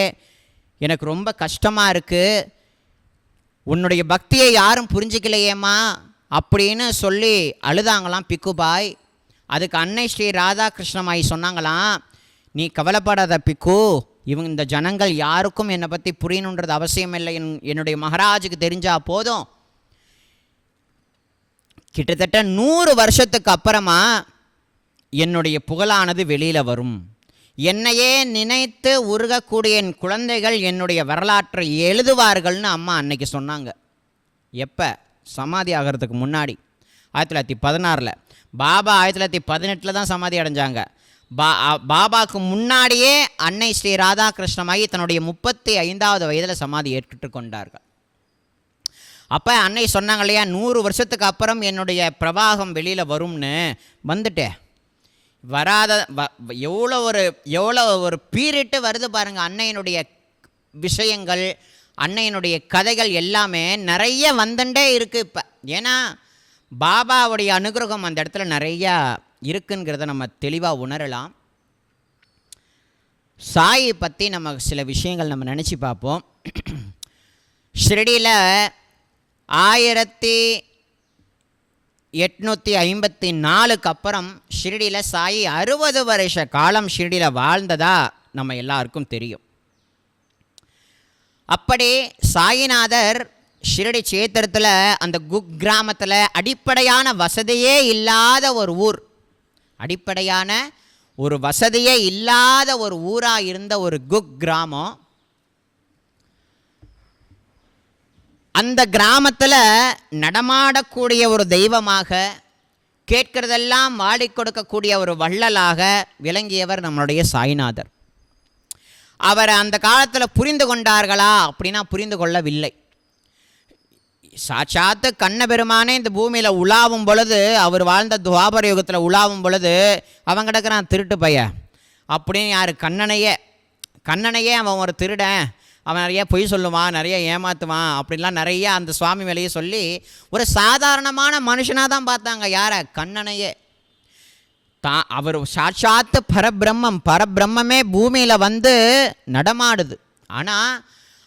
எனக்கு ரொம்ப கஷ்டமாக இருக்குது, உன்னுடைய பக்தியை யாரும் புரிஞ்சிக்கலையேம்மா அப்படின்னு சொல்லி அழுதாங்களாம் பிக்குபாய். அதுக்கு அன்னை ஸ்ரீ ராதாகிருஷ்ணமாயி சொன்னாங்களாம், நீ கவலைப்படாத பிக்கு, இந்த ஜனங்கள் யாருக்கும் என்னை பற்றி புரியணுன்றது அவசியம் இல்லை, என்னுடைய மகாராஜுக்கு தெரிஞ்சால் போதும். கிட்டத்தட்ட 100 வருஷத்துக்கு அப்புறமா என்னுடைய புகழானது வெளியில் வரும். என்னையே நினைத்து உருகக்கூடிய என் குழந்தைகள் என்னுடைய வரலாற்றை எழுதுவார்கள்னு அம்மா அன்னைக்கு சொன்னாங்க. எப்போ? சமாதி ஆகிறதுக்கு முன்னாடி 1916. பாபா 1918 தான் சமாதி அடைஞ்சாங்க. பாபாவுக்கு முன்னாடியே அன்னை ஸ்ரீ ராதாகிருஷ்ணமாயி தன்னுடைய 35வது வயதில் சமாதி ஏற்றுட்டு கொண்டார்கள். அப்போ அன்னை சொன்னாங்க இல்லையா, 100 வருஷத்துக்கு அப்புறம் என்னுடைய பிரவாகம் வெளியில் வரும்னு. வந்துட்டேன், வராத எவ்வளோ ஒரு பீரிட்டு வருது பாருங்கள். அன்னையினுடைய விஷயங்கள், அன்னையினுடைய கதைகள் எல்லாமே நிறைய வந்துட்டே இருக்குது இப்போ. ஏன்னா பாபாவுடைய அனுகிரகம் அந்த இடத்துல நிறையா இருக்குங்கிறத நம்ம தெளிவாக உணரலாம். சாயை பற்றி நம்ம சில விஷயங்கள் நம்ம நினச்சி பார்ப்போம். ஷிரடியில் 1854க்கு அப்புறம் ஷிரடியில் சாயி 60 வருஷ காலம் ஷிரடியில் வாழ்ந்ததா நம்ம எல்லாருக்கும் தெரியும். அப்படி சாயிநாதர் ஷிரடி சேத்திரத்தில் அந்த குக் கிராமத்தில் அடிப்படையான வசதியே இல்லாத ஒரு ஊர், அடிப்படையான ஒரு வசதியே இல்லாத ஒரு ஊராக இருந்த ஒரு குக் கிராமம். அந்த கிராமத்தில் நடமாடக்கூடிய ஒரு தெய்வமாக, கேட்கிறதெல்லாம் வாடி கொடுக்கக்கூடிய ஒரு வள்ளலாக விளங்கியவர் நம்மளுடைய சாய்நாதர். அவர் அந்த காலத்தில் புரிந்து கொண்டார்களா அப்படின்னா புரிந்து கொள்ளவில்லை. சாட்சாத்து கண்ணபெருமானே இந்த பூமியில் உலாவும் பொழுது, அவர் வாழ்ந்த துவாபர யுகத்தில் உலாவும் பொழுது, அவன் கிடக்கிறான் திருட்டு பைய அப்படின்னு யார்? கண்ணனையே அவன் ஒரு திருடன், அவன் நிறைய பொய் சொல்லுவான், நிறைய ஏமாற்றுவான் அப்படின்லாம் நிறைய அந்த சுவாமி மேலேயே சொல்லி ஒரு சாதாரணமான மனுஷனாக தான் பார்த்தாங்க. யாரை? கண்ணனையே. அவர் சாட்சாத்து பரபிரம்மே பூமியில் நடமாடுது. ஆனால்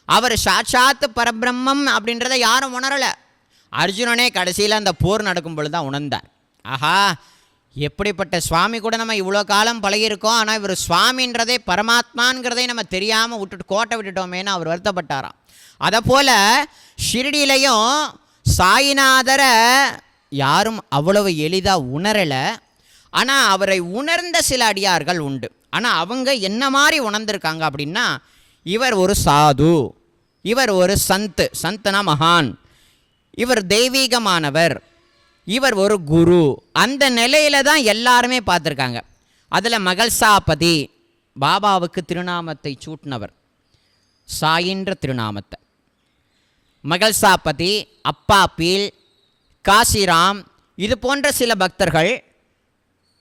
அவர் சாட்சாத்து பரபிரம்மம் அப்படின்றத யாரும் உணரலை. அர்ஜுனனே கடைசியில் அந்த போர் நடக்கும் பொழுது தான் உணர்ந்தார். ஆஹா, எப்படிப்பட்ட சுவாமி கூட நம்ம இவ்வளோ காலம் பழகியிருக்கோம், ஆனால் இவர் சுவாமின்றதே பரமாத்மாங்கிறதே நம்ம தெரியாமல் விட்டுட்டு கோட்டை விட்டுட்டோமேன்னு அவர் வருத்தப்பட்டாராம். அதை போல் ஷிரடியிலையும் சாயிநாதரை யாரும் அவ்வளவு எளிதாக உணரலை. ஆனால் அவரை உணர்ந்த சில அடியார்கள் உண்டு. ஆனால் அவங்க என்ன மாதிரி உணர்ந்திருக்காங்க அப்படின்னா, இவர் ஒரு சாது, இவர் ஒரு சந்தனா மகான், இவர் தெய்வீகமானவர், இவர் ஒரு குரு, அந்த நிலையில தான் எல்லாருமே பார்த்துருக்காங்க. அதில் மகள்சாபதி பாபாவுக்கு திருநாமத்தை சூட்டினவர், சாயின்ற திருநாமத்தை. மகள்சாபதி, அப்பாப்பீல், காசிராம், இது போன்ற சில பக்தர்கள்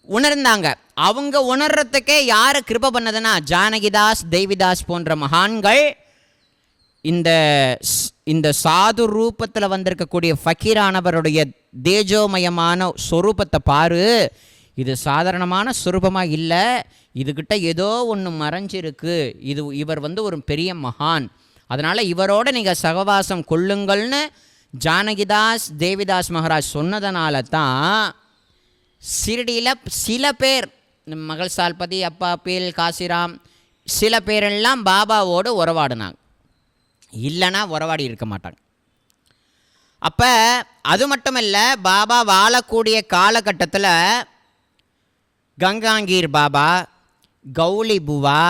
உணர்ந்தாங்க. அவங்க உணர்றதுக்கே யார் கிருபை பண்ணதுன்னா ஜானகிதாஸ், தேவிதாஸ் போன்ற மகான்கள் இந்த சாது ரூபத்தில் வந்திருக்கக்கூடிய ஃபக்கீரானவருடைய தேஜோமயமான சொரூபத்தை பாரு, இது சாதாரணமான சொரூபமாக இல்லை, இதுகிட்ட ஏதோ ஒன்று மறைஞ்சிருக்கு, இவர் ஒரு பெரிய மகான், அதனால் இவரோட நீங்கள் சகவாசம் கொள்ளுங்கள்னு ஜானகிதாஸ், தேவிதாஸ் மகாராஜ் சொன்னதனால தான் ஷிரடியில் சில பேர், மகள்சால்பதி, அப்பாப்பீல், காசிராம், சில பேரெல்லாம் பாபாவோடு உறவாடினாங்க, இல்லைன்னா உறவாடி இருக்க மாட்டாங்க. அப்போ அது மட்டும் இல்லை, பாபா வாழக்கூடிய காலகட்டத்தில் கங்காங்கீர் பாபா, கௌலி புவா,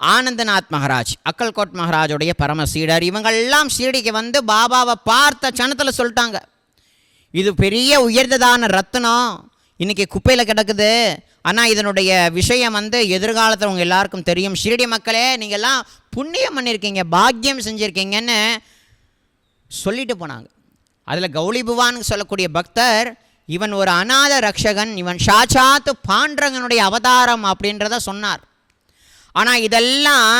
ஆனந்தநாத் மகாராஜ், அக்கல்கோட் மகாராஜோடைய பரம சீடர், இவங்கெல்லாம் ஷிரடிக்கு பாபாவை பார்த்த சனத்தில் சொல்லிட்டாங்க, இது பெரிய உயர்ந்ததான ரத்தினம் இன்றைக்கி குப்பையில் கிடக்குது. ஆனால் இதனுடைய விஷயம் எதிர்காலத்தில் உங்கள் எல்லாருக்கும் தெரியும். ஷிரடி மக்களே, நீங்கள்லாம் புண்ணியம் பண்ணியிருக்கீங்க, பாக்கியம் செஞ்சுருக்கீங்கன்னு சொல்லிட்டு போனாங்க. அதில் கௌளி புவான்னு சொல்லக்கூடிய பக்தர், இவன் ஒரு அநாத ரக்ஷகன், இவன் சாட்சாத்து பாண்டரங்கனுடைய அவதாரம் அப்படின்றத சொன்னார். ஆனால் இதெல்லாம்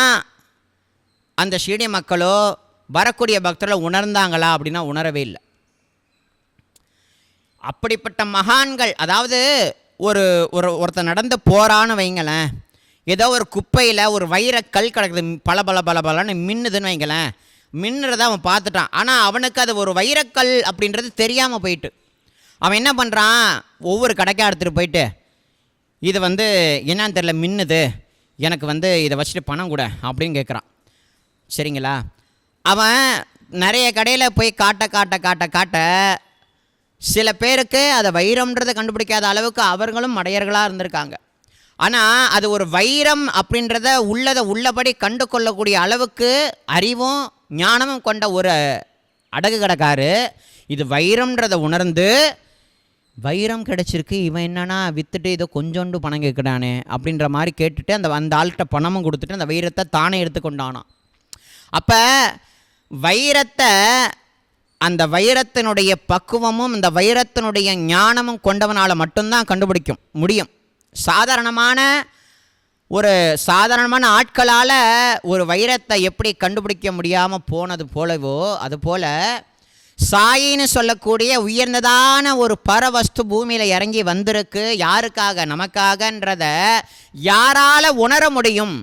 அந்த ஷிரடி மக்களோ வரக்கூடிய பக்தர்களோ உணர்ந்தாங்களா அப்படின்னா உணரவே இல்லை. அப்படிப்பட்ட மகான்கள், அதாவது ஒருத்தர் நடந்து போகிறான்னு வைங்களேன், ஏதோ ஒரு குப்பையில் ஒரு வைரக்கல் கிடக்குது, பல மின்னுதுன்னு வைங்களேன், மின்னுறதை அவன் பார்த்துட்டான். ஆனால் அவனுக்கு அது ஒரு வைரக்கல் அப்படின்றது தெரியாமல் போயிட்டு அவன் என்ன பண்ணுறான், ஒவ்வொரு கடைக்காக எடுத்துகிட்டு போயிட்டு இது என்னன்னு தெரியல மின்னுது, எனக்கு இதை வச்சுட்டு பணம் கூட அப்படின்னு கேட்குறான். சரிங்களா? அவன் நிறைய கடையில் போய் காட்ட சில பேருக்கு அதை வைரம்ன்றதை கண்டுபிடிக்காத அளவுக்கு அவர்களும் மடையர்களாக இருந்திருக்காங்க. ஆனால் அது ஒரு வைரம் அப்படின்றத உள்ளபடி கண்டு கொள்ளக்கூடிய அளவுக்கு அறிவும் ஞானமும் கொண்ட ஒரு அடகு கடைக்காரு இது வைரம்ன்றதை உணர்ந்து, வைரம் கிடச்சிருக்கு, இவன் என்னன்னா விற்றுட்டு இதை கொஞ்சோண்டு பணம் கேட்குறானே அப்படின்ற மாதிரி கேட்டுட்டு அந்த ஆள்கிட்ட பணமும் கொடுத்துட்டு அந்த வைரத்தை தானே எடுத்துக்கொண்டானான். அப்போ வைரத்தை, அந்த வைரத்தினுடைய பக்குவமும் இந்த வைரத்தினுடைய ஞானமும் கொண்டவனால் மட்டும்தான் கண்டுபிடிக்க முடியும். சாதாரணமான ஆட்களால் ஒரு வைரத்தை எப்படி கண்டுபிடிக்க முடியாமல் போனது போலவோ, அதுபோல் சாயின்னு சொல்லக்கூடிய உயர்ந்ததான ஒரு பரவஸ்து பூமியில் இறங்கி வந்திருக்கு. யாருக்காக? நமக்காகன்றத யாரால் உணர முடியும்,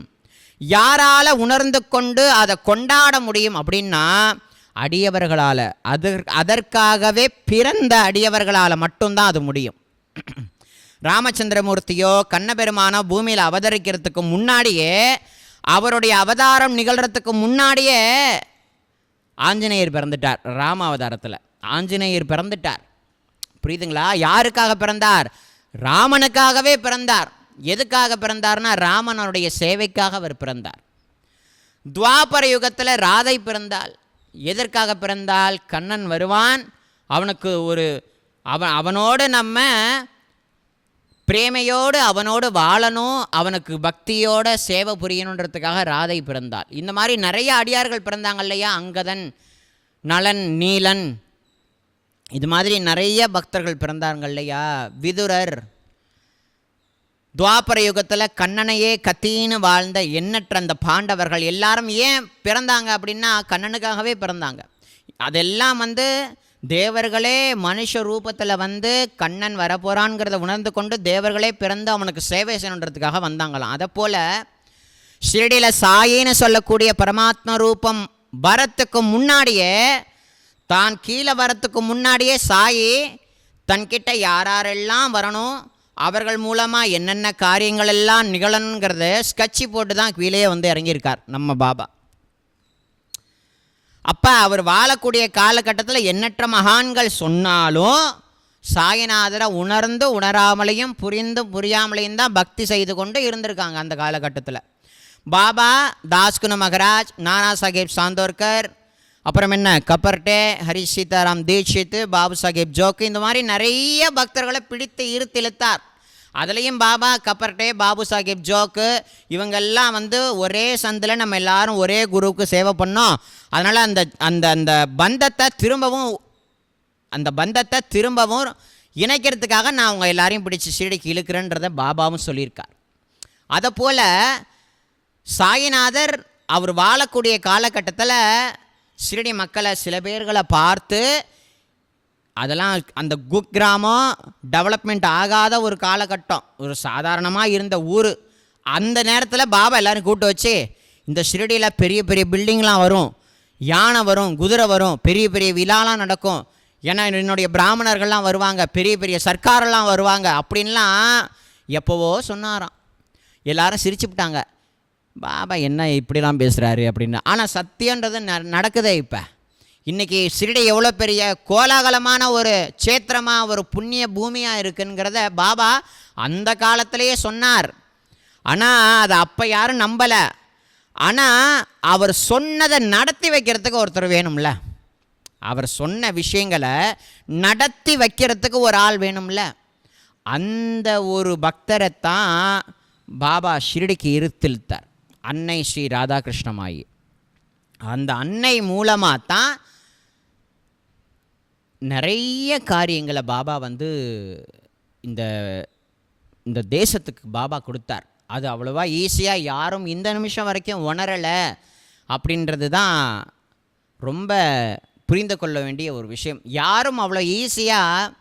யாரால் உணர்ந்து கொண்டு அதை கொண்டாட முடியும் அப்படின்னா அடியவர்களால், அதற்காகவே பிறந்த அடியவர்களால் மட்டும்தான் அது முடியும். ராமச்சந்திரமூர்த்தியோ கண்ணபெருமானோ பூமியில் அவதரிக்கிறதுக்கு முன்னாடியே, அவருடைய அவதாரம் நிகழ்கிறதுக்கு முன்னாடியே ஆஞ்சநேயர் பிறந்துட்டார். ராம அவதாரத்தில் ஆஞ்சநேயர் பிறந்துட்டார். புரியுதுங்களா? யாருக்காக பிறந்தார்? ராமனுக்காகவே பிறந்தார். எதுக்காக பிறந்தார்னா ராமனுடைய சேவைக்காக அவர் பிறந்தார். துவாபர யுகத்தில் ராதை பிறந்தாள். எதற்காக பிறந்தால்? கண்ணன் வருவான், அவனுக்கு அவனோடு நம்ம பிரேமையோடு அவனோடு வாழணும், அவனுக்கு பக்தியோட சேவை புரியணுன்றதுக்காக ராதை பிறந்தாள். இந்த மாதிரி நிறைய அடியார்கள் பிறந்தாங்க இல்லையா? அங்கதன், நலன், நீலன், இது மாதிரி நிறைய பக்தர்கள் பிறந்தாங்க இல்லையா? விதுரர். துவாபர யுகத்தில் கண்ணனையே கத்தின்னு வாழ்ந்த எண்ணற்ற அந்த பாண்டவர்கள் எல்லாரும் ஏன் பிறந்தாங்க அப்படின்னா கண்ணனுக்காகவே பிறந்தாங்க. அதெல்லாம் தேவர்களே மனுஷ ரூபத்தில் கண்ணன் வரப்போகிறான்ங்கிறத உணர்ந்து கொண்டு தேவர்களே பிறந்து அவனுக்கு சேவை செய்யணுன்றதுக்காக வந்தாங்களாம். அதை போல் ஷிரடியில் சாயின்னு சொல்லக்கூடிய பரமாத்மா ரூபம் வரத்துக்கு முன்னாடியே, தான் கீழே வரத்துக்கு முன்னாடியே சாயி தன்கிட்ட யாரெல்லாம் வரணும், அவர்கள் மூலமாக என்னென்ன காரியங்கள் எல்லாம் நிகழணுங்கிறத ஸ்கட்சி போட்டு தான் கீழே இறங்கியிருக்கார் நம்ம பாபா. அப்போ அவர் வாழக்கூடிய காலகட்டத்தில் எண்ணற்ற மகான்கள் சொன்னாலும் சாயிநாதரை உணர்ந்து உணராமலையும் புரியாமலையும் தான் பக்தி செய்து கொண்டு இருந்திருக்காங்க அந்த காலகட்டத்தில். பாபா, தாஸ்குனு மகராஜ், நானா சாஹேப் சாந்தோர்கர், அப்புறம் என்ன கப்பர்டே, ஹரிஷ் சீதாராம் தீட்சித், பாபு சாஹேப் ஜோக்கு, இந்த மாதிரி நிறைய பக்தர்களை பிடித்து இழுத்தார். அதுலேயும் பாபா, கப்பர்டே, பாபு சாஹேப் ஜோக்கு இவங்கெல்லாம் ஒரே சந்தில் நம்ம எல்லாரும் ஒரே குருவுக்கு சேவை பண்ணோம். அதனால் அந்த பந்தத்தை திரும்பவும் இணைக்கிறதுக்காக நான் அவங்க எல்லாரையும் பிடிச்சி ஷிரடிக்கு இழுக்கிறேன்றதை பாபாவும் சொல்லியிருக்கார். அதை போல் சாயிநாதர் அவர் வாழக்கூடிய காலகட்டத்தில் ஷிரடி மக்களை சில பேர்களை பார்த்து, அதெல்லாம் அந்த குக்கிராமம் டெவலப்மெண்ட் ஆகாத ஒரு காலகட்டம், ஒரு சாதாரணமாக இருந்த ஊர். அந்த நேரத்தில் பாபா எல்லோரும் கூப்பிட்டு வச்சு, இந்த ஷிரடியில் பெரிய பெரிய பில்டிங்லாம் வரும், யானை வரும், குதிரை வரும், பெரிய பெரிய விழாலாம் நடக்கும், ஏன்னா என்னுடைய பிராமணர்கள்லாம் வருவாங்க, பெரிய பெரிய சர்க்காரெல்லாம் வருவாங்க அப்படின்லாம் எப்போவோ சொன்னாராம். எல்லாரும் சிரிச்சுப்பிட்டாங்க, பாபா என்ன இப்படிலாம் பேசுகிறாரு அப்படின்னு. ஆனால் சத்தியன்றது நடக்குதே. இப்போ இன்றைக்கி ஷிரடி எவ்வளோ பெரிய கோலாகலமான ஒரு க்ஷேத்திரமாக, ஒரு புண்ணிய பூமியாக இருக்குங்கிறத பாபா அந்த காலத்திலேயே சொன்னார். ஆனால் அதை அப்போ யாரும் நம்பலை. ஆனால் அவர் சொன்னதை நடத்தி வைக்கிறதுக்கு ஒருத்தர் வேணும்ல. அவர் சொன்ன விஷயங்களை நடத்தி வைக்கிறதுக்கு ஒரு ஆள் வேணும்ல. அந்த ஒரு பக்தரைத்தான் பாபா ஷிரடிக்கு இருத்திழ்த்தார், அன்னை ஸ்ரீ ராதாகிருஷ்ணமாயி. அந்த அன்னை மூலமாக தான் நிறைய காரியங்களை பாபா வந்து இந்த இந்த தேசத்துக்கு பாபா கொடுத்தார். அது அவ்வளோவா ஈஸியாக யாரும் இந்த நிமிஷம் வரைக்கும் உணரலை அப்படின்றது தான் ரொம்ப புரிந்து கொள்ள வேண்டிய ஒரு விஷயம். யாரும் அவ்வளோ ஈஸியாக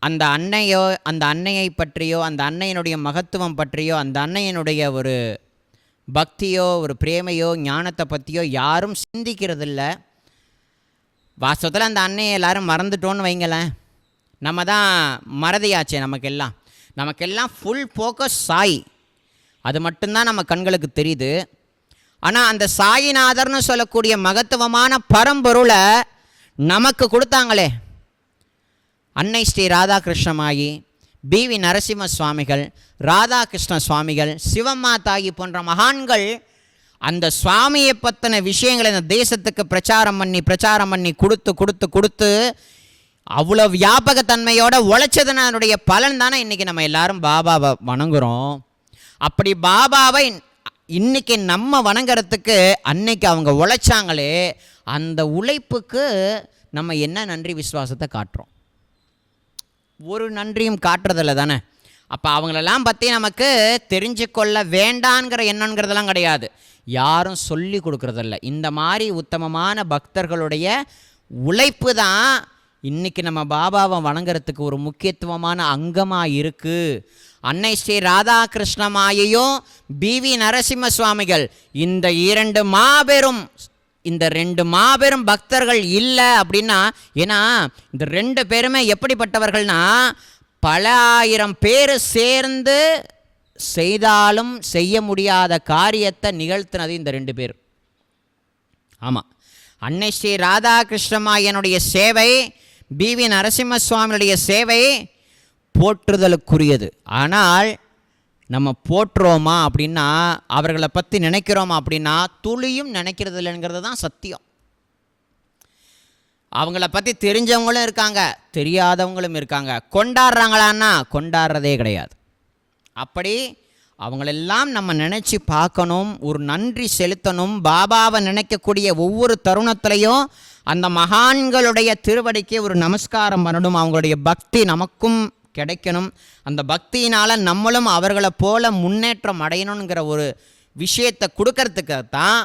அந்த அன்னையோ, அந்த அன்னையை பற்றியோ, அந்த அன்னையினுடைய மகத்துவம் பற்றியோ, அந்த அன்னையினுடைய ஒரு பக்தியோ, ஒரு பிரேமையோ, ஞானத்தை பற்றியோ யாரும் சிந்திக்கிறதில்ல. வாஸ்தவத்தில் அந்த அன்னையை எல்லோரும் மறந்துட்டோன்னு வைங்களேன். நம்ம தான் மறதியாச்சே நமக்கெல்லாம் ஃபுல் ஃபோக்கஸ் சாய், அது மட்டும்தான் நம்ம கண்களுக்கு தெரியுது. ஆனால் அந்த சாயிநாதர்னு சொல்லக்கூடிய மகத்துவமான பரம்பொருளை நமக்கு கொடுத்தாங்களே அன்னை ஸ்ரீ ராதாகிருஷ்ணமாயி, பிவி நரசிம்ம சுவாமிகள், ராதாகிருஷ்ண சுவாமிகள், சிவம்மா தாயி போன்ற மகான்கள் அந்த சுவாமியை பற்றின விஷயங்களை இந்த தேசத்துக்கு பிரச்சாரம் பண்ணி கொடுத்து அவ்வளோ வியாபகத்தன்மையோட உழைச்சதுனுடைய பலன் தானே இன்றைக்கி நம்ம எல்லாரும் பாபாவை வணங்குகிறோம். அப்படி பாபாவை இன்றைக்கி நம்ம வணங்குறதுக்கு அன்னைக்கு அவங்க உழைச்சாங்களே, அந்த உழைப்புக்கு நம்ம என்ன நன்றி விசுவாசத்தை காட்டுறோம்? ஒரு நன்றியும் காட்டுறதில்ல தானே. அப்போ அவங்களெல்லாம் பற்றி நமக்கு தெரிஞ்சு கொள்ள வேண்டாங்கிற எண்ணங்கிறதெல்லாம் கிடையாது, யாரும் சொல்லி கொடுக்குறதில்ல. இந்த மாதிரி உத்தமமான பக்தர்களுடைய உழைப்பு தான் இன்றைக்கி நம்ம பாபாவை வணங்குறதுக்கு ஒரு முக்கியத்துவமான அங்கமாக இருக்குது. அன்னை ஸ்ரீ ராதாகிருஷ்ணமாயையும் பிவி நரசிம்ம சுவாமிகள் இந்த ரெண்டு மாபெரும் பக்தர்கள் இல்லை அப்படின்னா, ஏன்னா இந்த ரெண்டு பேருமே எப்படிப்பட்டவர்கள்னா, பல ஆயிரம் பேர் சேர்ந்து செய்தாலும் செய்ய முடியாத காரியத்தை நிகழ்த்தினது இந்த ரெண்டு பேர். ஆமாம், அன்னை ஸ்ரீ ராதாகிருஷ்ணமாயனுடைய சேவை, பிவி நரசிம்ம சுவாமியுடைய சேவை போற்றுதலுக்குரியது. ஆனால் நம்ம போற்றுறோமா அப்படின்னா, அவர்களை பற்றி நினைக்கிறோமா அப்படின்னா, துளியும் நினைக்கிறது இல்லைங்கிறது தான் சத்தியம். அவங்கள பற்றி தெரிஞ்சவங்களும் இருக்காங்க, தெரியாதவங்களும் இருக்காங்க. கொண்டாடுறாங்களான்னா கொண்டாடுறதே கிடையாது. அப்படி அவங்களெல்லாம் நம்ம நினச்சி பார்க்கணும், ஒரு நன்றி செலுத்தணும். பாபாவை நினைக்கக்கூடிய ஒவ்வொரு தருணத்திலையும் அந்த மகான்களுடைய திருவடிக்கு ஒரு நமஸ்காரம் பண்ணணும். அவங்களுடைய பக்தி நமக்கும் கிடைக்கணும். அந்த பக்தியினால் நம்மளும் அவர்களை போல முன்னேற்றம் அடையணுங்கிற ஒரு விஷயத்தை கொடுக்கறதுக்கு தான்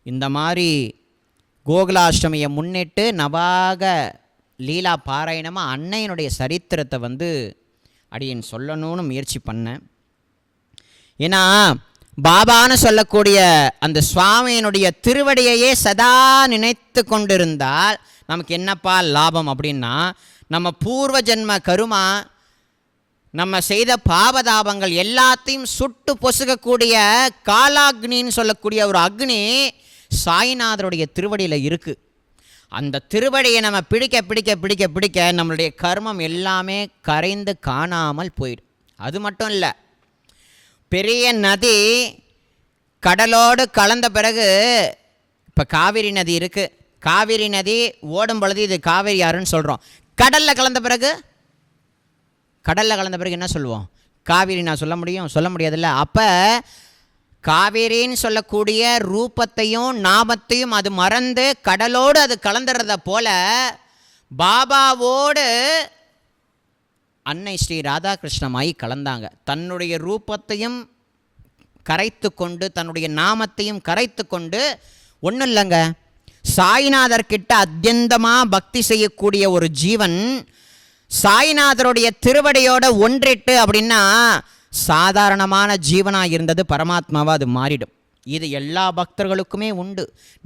இந்த மாதிரி கோகுலாஷ்டமியை முன்னிட்டு நவாக லீலா பாராயணமாக அன்னையினுடைய சரித்திரத்தை வந்து அடியேன் சொல்லணும்னு முயற்சி பண்ணேன். ஏன்னா பாபான்னு சொல்லக்கூடிய அந்த சுவாமியினுடைய திருவடியையே சதா நினைத்து கொண்டிருந்தால் நமக்கு என்னப்பா லாபம் அப்படின்னா, நம்ம பூர்வ ஜென்ம கருமா, நம்ம செய்த பாவதாபங்கள் எல்லாத்தையும் சுட்டு பொசுக்கக்கூடிய காலாக்னின்னு சொல்லக்கூடிய ஒரு அக்னி சாய்நாதருடைய திருவடியில் இருக்குது. அந்த திருவடியை நம்ம பிடிக்க பிடிக்க பிடிக்க பிடிக்க நம்மளுடைய கர்மம் எல்லாமே கரைந்து காணாமல் போயிடும். அது மட்டும் இல்லை, பெரிய நதி கடலோடு கலந்த பிறகு, இப்போ காவிரி நதி இருக்குது, காவிரி நதி ஓடும் பொழுது இது காவிரி ஆறுன்னு சொல்கிறோம். கடலில் கலந்த பிறகு என்ன சொல்லுவோம்? காவிரி நான் சொல்ல முடியாதுல்ல. அப்போ காவிரின்னு சொல்லக்கூடிய ரூபத்தையும் நாமத்தையும் அது மறந்து கடலோடு அது கலந்துறத போல பாபாவோடு அன்னை ஸ்ரீ ராதாகிருஷ்ணமாயி கலந்தாங்க. தன்னுடைய ரூபத்தையும் கரைத்து கொண்டு, தன்னுடைய நாமத்தையும் கரைத்து கொண்டு, ஒன்றும் இல்லைங்க, சாய்நாதர்கிட்ட அத்தியந்தமாக பக்தி செய்யக்கூடிய ஒரு ஜீவன் சாய்நாதருடைய திருவடியோட ஒன்றிட்டு அப்படின்னா சாதாரணமான ஜீவனாக இருந்தது பரமாத்மாவாக அது மாறிடும். இது எல்லா பக்தர்களுக்குமே உண்டு.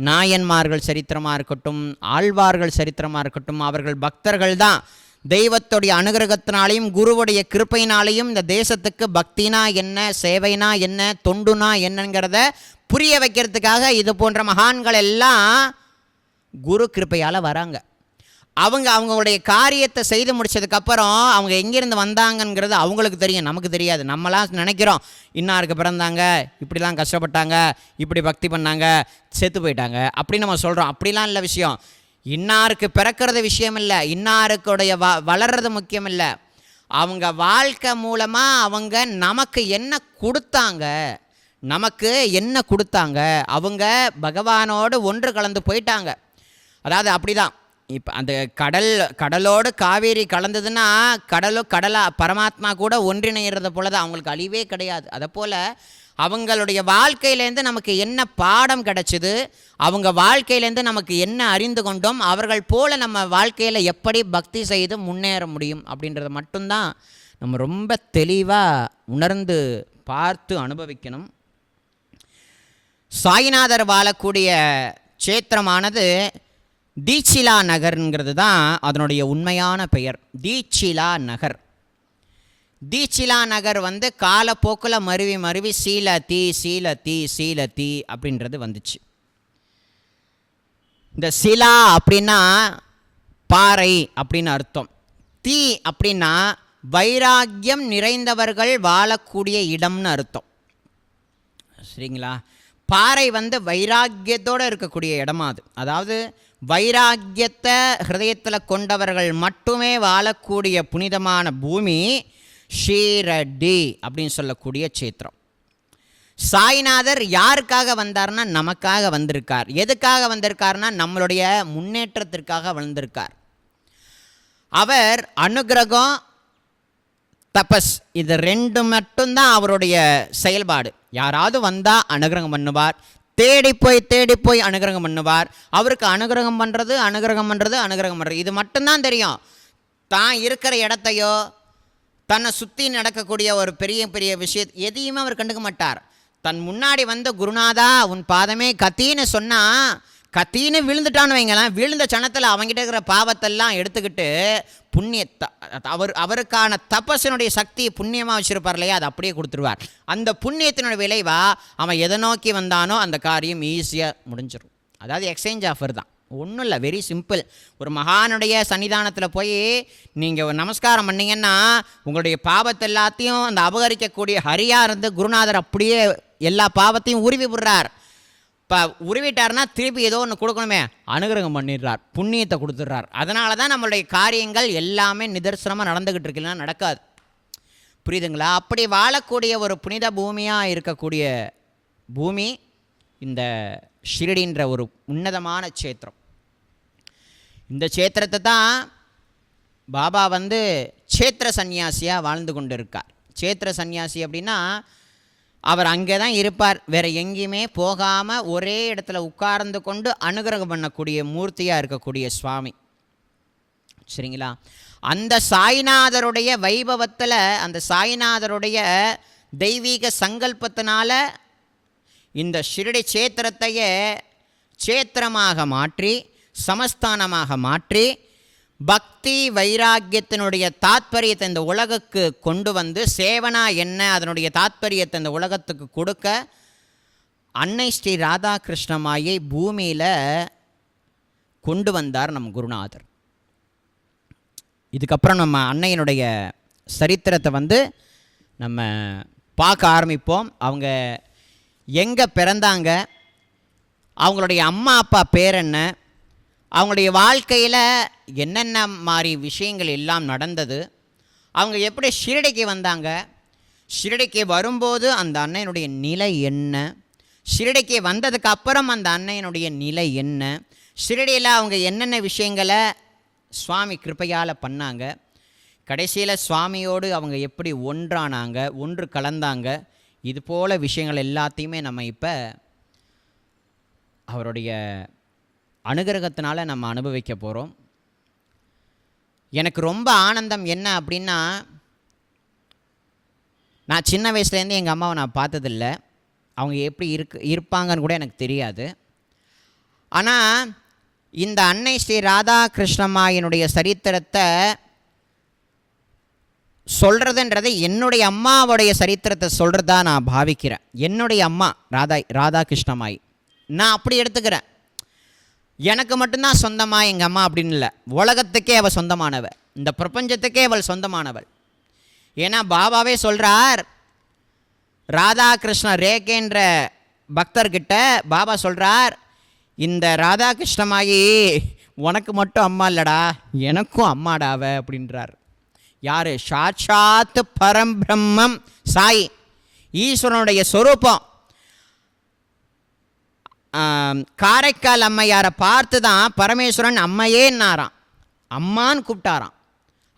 நாயன்மார்கள் சரித்திரமாக இருக்கட்டும், ஆழ்வார்கள் சரித்திரமாக இருக்கட்டும், அவர்கள் பக்தர்கள் தான். தெய்வத்துடைய அனுகிரகத்தினாலையும் குருவுடைய கிருப்பையினாலையும் இந்த தேசத்துக்கு பக்தினா என்ன, சேவைனா என்ன, தொண்டுனா என்னங்கிறத புரிய வைக்கிறதுக்காக இது போன்ற மகான்கள் எல்லாம் குரு கிருப்பையால் வராங்க. அவங்களுடைய காரியத்தை செய்து முடித்ததுக்கப்புறம் அவங்க எங்கேருந்து வந்தாங்கங்கிறது அவங்களுக்கு தெரியும், நமக்கு தெரியாது. நம்மளாம் நினைக்கிறோம் இன்னாருக்கு பிறந்தாங்க, இப்படிலாம் கஷ்டப்பட்டாங்க, இப்படி பக்தி பண்ணாங்க, செத்து போயிட்டாங்க, அப்படி நம்ம சொல்கிறோம். அப்படிலாம் இல்லை விஷயம். இன்னாருக்கு பிறக்கிறது விஷயம் இல்லை, இன்னாருக்குடைய வளர்றது முக்கியம் இல்லை. அவங்க வாழ்க்கை மூலமாக அவங்க நமக்கு என்ன கொடுத்தாங்க, நமக்கு என்ன கொடுத்தாங்க, அவங்க பகவானோடு ஒன்று கலந்து போயிட்டாங்க. அதாவது அப்படி தான். இப்போ அந்த கடலோடு காவேரி கலந்ததுன்னா பரமாத்மா கூட ஒன்றிணைகிறது போல தான். அவங்களுக்கு அழிவே கிடையாது. அதை போல் அவங்களுடைய வாழ்க்கையிலேருந்து நமக்கு என்ன பாடம் கிடச்சிது, அவங்க வாழ்க்கையிலேருந்து நமக்கு என்ன அறிந்து கொண்டோம், அவர்கள் போல் நம்ம வாழ்க்கையில் எப்படி பக்தி செய்து முன்னேற முடியும் அப்படின்றத மட்டும்தான் நம்ம ரொம்ப தெளிவாக உணர்ந்து பார்த்து அனுபவிக்கணும். சாய்நாதர் வாழக்கூடிய க்ஷேத்திரமானது தீட்சிலா நகர்ங்கிறது தான் அதனுடைய உண்மையான பெயர். தீட்சிலா நகர். தீட்சிலா நகர் காலப்போக்கில் மருவி சீலத்தி அப்படின்றது வந்துச்சு. இந்த சிலா அப்படின்னா பாறை அப்படின்னு அர்த்தம். தீ அப்படின்னா வைராக்கியம் நிறைந்தவர்கள் வாழக்கூடிய இடம்னு அர்த்தம். சரிங்களா? பாறை வைராக்கியத்தோடு இருக்கக்கூடிய இடமா அது. அதாவது வைராக்கியத்தை ஹிருதயத்தில் கொண்டவர்கள் மட்டுமே வாழக்கூடிய புனிதமான பூமி ஷீரடி அப்படின்னு சொல்லக்கூடிய க்ஷேத்திரம். சாய்நாதர் யாருக்காக வந்தார்னா நமக்காக வந்திருக்கார். எதுக்காக வந்திருக்கார்னா நம்மளுடைய முன்னேற்றத்திற்காக வந்திருக்கார். அவர் அனுகிரகம், தபஸ், இது ரெண்டு மட்டும்தான் அவருடைய செயல்பாடு. யாராவது வந்தால் அனுகிரகம் பண்ணுவார், தேடி போய் அனுகிரகம் பண்ணுவார். அவருக்கு அனுகிரகம் பண்ணுறது இது மட்டும்தான் தெரியும். தான் இருக்கிற இடத்தையோ தன்னை சுற்றி நடக்கக்கூடிய ஒரு பெரிய எதையுமே அவர் கண்டுக்க மாட்டார். தன் முன்னாடி குருநாதா உன் பாதமே கத்தின்னு சொன்னால் கத்தின்னு விழுந்துட்டான்னு வைங்களேன், விழுந்த சனத்தில் அவங்ககிட்ட இருக்கிற பாவத்தெல்லாம் எடுத்துக்கிட்டு அவருக்கான தபஸினுடைய சக்தி புண்ணியமாக வச்சுருப்பார் இல்லையா, அதை அப்படியே கொடுத்துருவார். அந்த புண்ணியத்தினுடைய விளைவாக அவன் எதை நோக்கி வந்தானோ அந்த காரியம் ஈஸியாக முடிஞ்சிடும். அதாவது எக்ஸ்சேஞ்ச் ஆஃபர் தான், ஒன்றும் இல்லை, வெரி சிம்பிள். ஒரு மகானுடைய சன்னிதானத்தில் போய் நீங்கள் நமஸ்காரம் பண்ணிங்கன்னா உங்களுடைய பாவத்தை எல்லாத்தையும் அந்த அபகரிக்கக்கூடிய ஹரியாக இருந்து குருநாதர் அப்படியே எல்லா பாவத்தையும் உருவி விடுறார். இப்போ உருவிட்டார்னா திருப்பி ஏதோ ஒன்று கொடுக்கணுமே, அனுகிரகம் பண்ணிடுறார், புண்ணியத்தை கொடுத்துட்றார். அதனால தான் நம்மளுடைய காரியங்கள் எல்லாமே நிதர்சனமாக நடந்துக்கிட்டு இருக்குன்னா நடக்காது. புரியுதுங்களா? அப்படி வாழக்கூடிய ஒரு புனித பூமியாக இருக்கக்கூடிய பூமி இந்த ஷிரடின்ற ஒரு உன்னதமான க்ஷேத்திரம். இந்த க்ஷேத்திரத்தை தான் பாபா க்ஷேத்திர சந்நியாசியாக வாழ்ந்து கொண்டு இருக்கார். க்ஷேத்திர சந்நியாசி அப்படின்னா அவர் அங்கே தான் இருப்பார், வேறு எங்கேயுமே போகாமல் ஒரே இடத்துல உட்கார்ந்து கொண்டு அனுகிரகம் பண்ணக்கூடிய மூர்த்தியாக இருக்கக்கூடிய சுவாமி. சரிங்களா? அந்த சாய்நாதருடைய வைபவத்தில், அந்த சாய்நாதருடைய தெய்வீக சங்கல்பத்தினால இந்த ஷிரடி க்ஷேத்திரத்தையே க்ஷேத்திரமாக மாற்றி சமஸ்தானமாக மாற்றி பக்தி வைராக்கியத்தினுடைய தாத்பரியத்தை இந்த உலகுக்கு கொண்டு சேவனா என்ன அதனுடைய தாத்பரியத்தை இந்த உலகத்துக்கு கொடுக்க அன்னை ஸ்ரீ ராதாகிருஷ்ணமாயை பூமியில் கொண்டு வந்தார் நம் குருநாதர். இதுக்கப்புறம் நம்ம அன்னையினுடைய சரித்திரத்தை நம்ம பார்க்க ஆரம்பிப்போம். அவங்க எங்கே பிறந்தாங்க, அவங்களுடைய அம்மா அப்பா பேர் என்ன, அவங்களுடைய வாழ்க்கையில் என்னென்ன மாதிரி விஷயங்கள் எல்லாம் நடந்தது, அவங்க எப்படி ஷிரடிக்கு வந்தாங்க, ஷிரடிக்கு வரும்போது அந்த அன்னையினுடைய நிலை என்ன, ஷிரடிக்கு வந்ததுக்கு அப்புறம் அந்த அன்னையினுடைய நிலை என்ன, ஷிரடியில் அவங்க என்னென்ன விஷயங்களை சுவாமி கிருபையால் பண்ணாங்க, கடைசியில் சுவாமியோடு அவங்க எப்படி ஒன்றானாங்க, ஒன்று கலந்தாங்க, இது போல் விஷயங்கள் எல்லாத்தையுமே நம்ம இப்போ அவருடைய அனுகிரகத்தினால நம்ம அனுபவிக்க போகிறோம். எனக்கு ரொம்ப ஆனந்தம் என்ன அப்படின்னா, நான் சின்ன வயசுலேருந்து எங்கள் அம்மாவை நான் பார்த்ததில்ல, அவங்க எப்படி இருப்பாங்கன்னு கூட எனக்கு தெரியாது. ஆனால் இந்த அன்னை ஸ்ரீ ராதாகிருஷ்ணம்மாயினுடைய சரித்திரத்தை சொல்கிறதுன்றது என்னுடைய அம்மாவுடைய சரித்திரத்தை சொல்கிறதா நான் பாவிக்கிறேன். என்னுடைய அம்மா ராதாகிருஷ்ணமாய் நான் அப்படி எடுத்துக்கிறேன். எனக்கு மட்டும்தான் சொந்தமாக எங்கள் அம்மா அப்படின்னு இல்லை, உலகத்துக்கே அவள் சொந்தமானவள், இந்த பிரபஞ்சத்துக்கே அவள் சொந்தமானவள். ஏன்னா பாபாவே சொல்கிறார், ராதாகிருஷ்ண ரேகேன்ற பக்தர்கிட்ட பாபா சொல்கிறார், இந்த ராதாகிருஷ்ணமாயி உனக்கு மட்டும் அம்மா இல்லடா, எனக்கும் அம்மாடாவ அப்படின்றார். யார்? சாட்சாத் பரம்பிரம்மம் சாய், ஈஸ்வரனுடைய சொரூபம். காரைக்கால் அம்மையாரை பார்த்து தான் பரமேஸ்வரன் அம்மையேன்னாராம், அம்மான்னு கூப்பிட்டாராம்.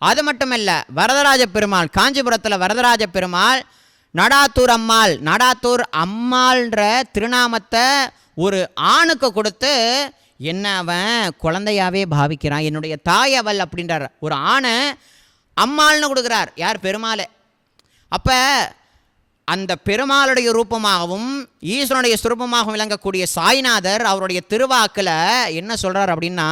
அது மட்டும் இல்லை, வரதராஜ பெருமாள், காஞ்சிபுரத்தில் வரதராஜ பெருமாள் நடாத்தூர் அம்மாள், நடாத்தூர் அம்மாள்ன்ற திருநாமத்தை ஒரு ஆணுக்கு கொடுத்து என்ன அவன் குழந்தையாவே பாவிக்கிறான், என்னுடைய தாய் அவள் அப்படின்றார். ஒரு ஆணை அம்மாள்னு கொடுக்குறார். யார்? பெருமாள். அப்போ அந்த பெருமாளுடைய ரூபமாகவும் ஈஸ்வரனுடைய சுரூபமாகவும் விளங்கக்கூடிய சாய்நாதர் அவருடைய திருவாக்கில் என்ன சொல்கிறார் அப்படின்னா,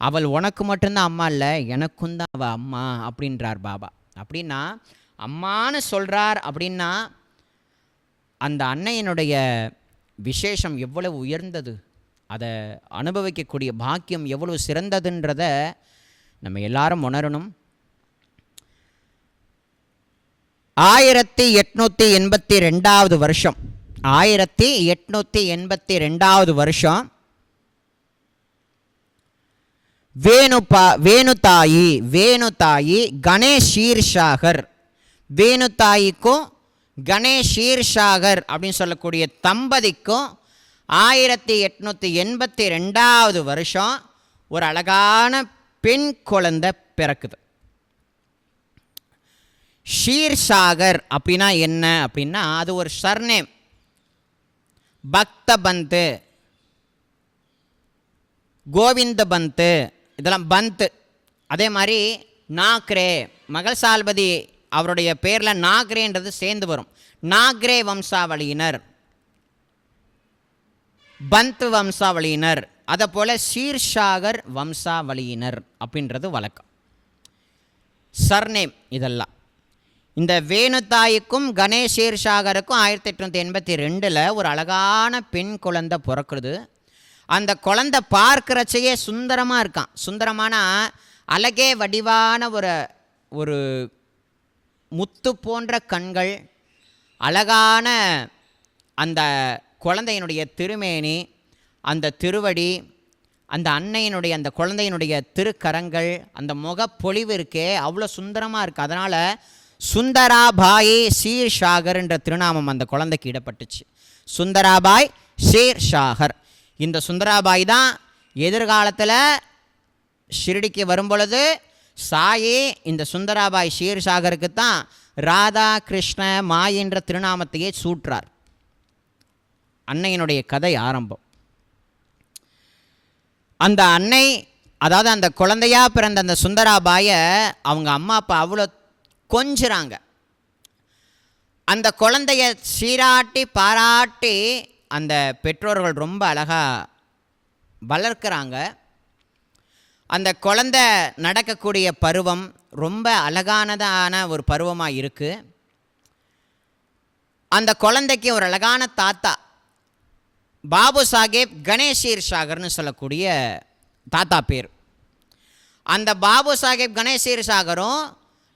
அவள் உனக்கு மட்டும்தான் அம்மா இல்லை, எனக்கும் தான் அவள் அம்மா அப்படின்றார் பாபா. அப்படின்னா அம்மானு சொல்கிறார் அப்படின்னா அந்த அன்னையினுடைய விசேஷம் எவ்வளவு உயர்ந்தது, அதை அனுபவிக்கக்கூடிய பாக்கியம் எவ்வளவு சிறந்ததுன்றத நம்ம எல்லாரும் உணரணும். 1882 வருஷம், 1882 வருஷம் வேணுதாயி கணேஷ் ஷீர்ஷாகர், வேணுதாயிக்கும் கணேஷ் ஷீர்ஷாகர் அப்படின்னு சொல்லக்கூடிய தம்பதிக்கும் 1882 வருஷம் ஒரு அழகான பெண் குழந்தை பிறக்குது. ஷீர்ஷாகர் அப்படின்னா என்ன அப்படின்னா, அது ஒரு சர்நேம். பக்த பந்து, கோவிந்த பந்து, இதெல்லாம் பந்து. அதே மாதிரி நாக்ரே, மகள் சால்பதி அவருடைய பேரில் நாக்ரேன்றது சேர்ந்து வரும். நாக்ரே வம்சாவளியினர், பந்த் வம்சாவளியினர், அதை போல் ஷீர்ஷாகர் வம்சாவளியினர் அப்படின்றது வழக்கம், சர்நேம் இதெல்லாம். இந்த வேணுதாய்க்கும் கணேஷ் ஷீர்ஷாகருக்கும் 1882 ஒரு அழகான பெண் குழந்தை பிறக்குது. அந்த குழந்தை பார்க்குறச்சையே சுந்தரமாக இருக்கான். சுந்தரமான அழகே வடிவான ஒரு முத்து போன்ற கண்கள், அழகான அந்த குழந்தையினுடைய திருமேனி, அந்த திருவடி, அந்த அன்னையினுடைய அந்த குழந்தையினுடைய திருக்கரங்கள், அந்த முகப்பொழிவு இருக்கே அவ்வளோ சுந்தரமாக இருக்குது. அதனால் சுந்தராபாய் ஷீர்ஷாகர் என்ற திருநாமம் அந்த குழந்தைக்கு இடப்பட்டுச்சு. சுந்தராபாய் ஷீர்ஷாகர். இந்த சுந்தராபாய் தான் எதிர்காலத்தில் ஷிரடிக்கு வரும்பொழுது சாயே இந்த சுந்தராபாய் ஷீர்ஷாகருக்கு தான் ராதா கிருஷ்ண மாய் என்ற திருநாமத்தையே சூட்டுறார். அன்னையினுடைய கதை ஆரம்பம். அந்த அன்னை, அதாவது அந்த குழந்தையாக பிறந்த அந்த சுந்தராபாயை அவங்க அம்மா அப்பா அவ்வளோ கொஞ்சுறாங்க. அந்த குழந்தைய சீராட்டி பாராட்டி அந்த பெற்றோர்கள் ரொம்ப அழகாக வளர்க்குறாங்க. அந்த குழந்தை நடக்கக்கூடிய பருவம் ரொம்ப அழகானதான ஒரு பருவமாக இருக்குது. அந்த குழந்தைக்கு ஒரு அழகான தாத்தா, பாபு சாஹேப் கணேஷ் ஷீர்ஷாகர்னு சொல்லக்கூடிய தாத்தா பேர். அந்த பாபு சாஹேப் கணேஷ் ஷீர்ஷாகரும்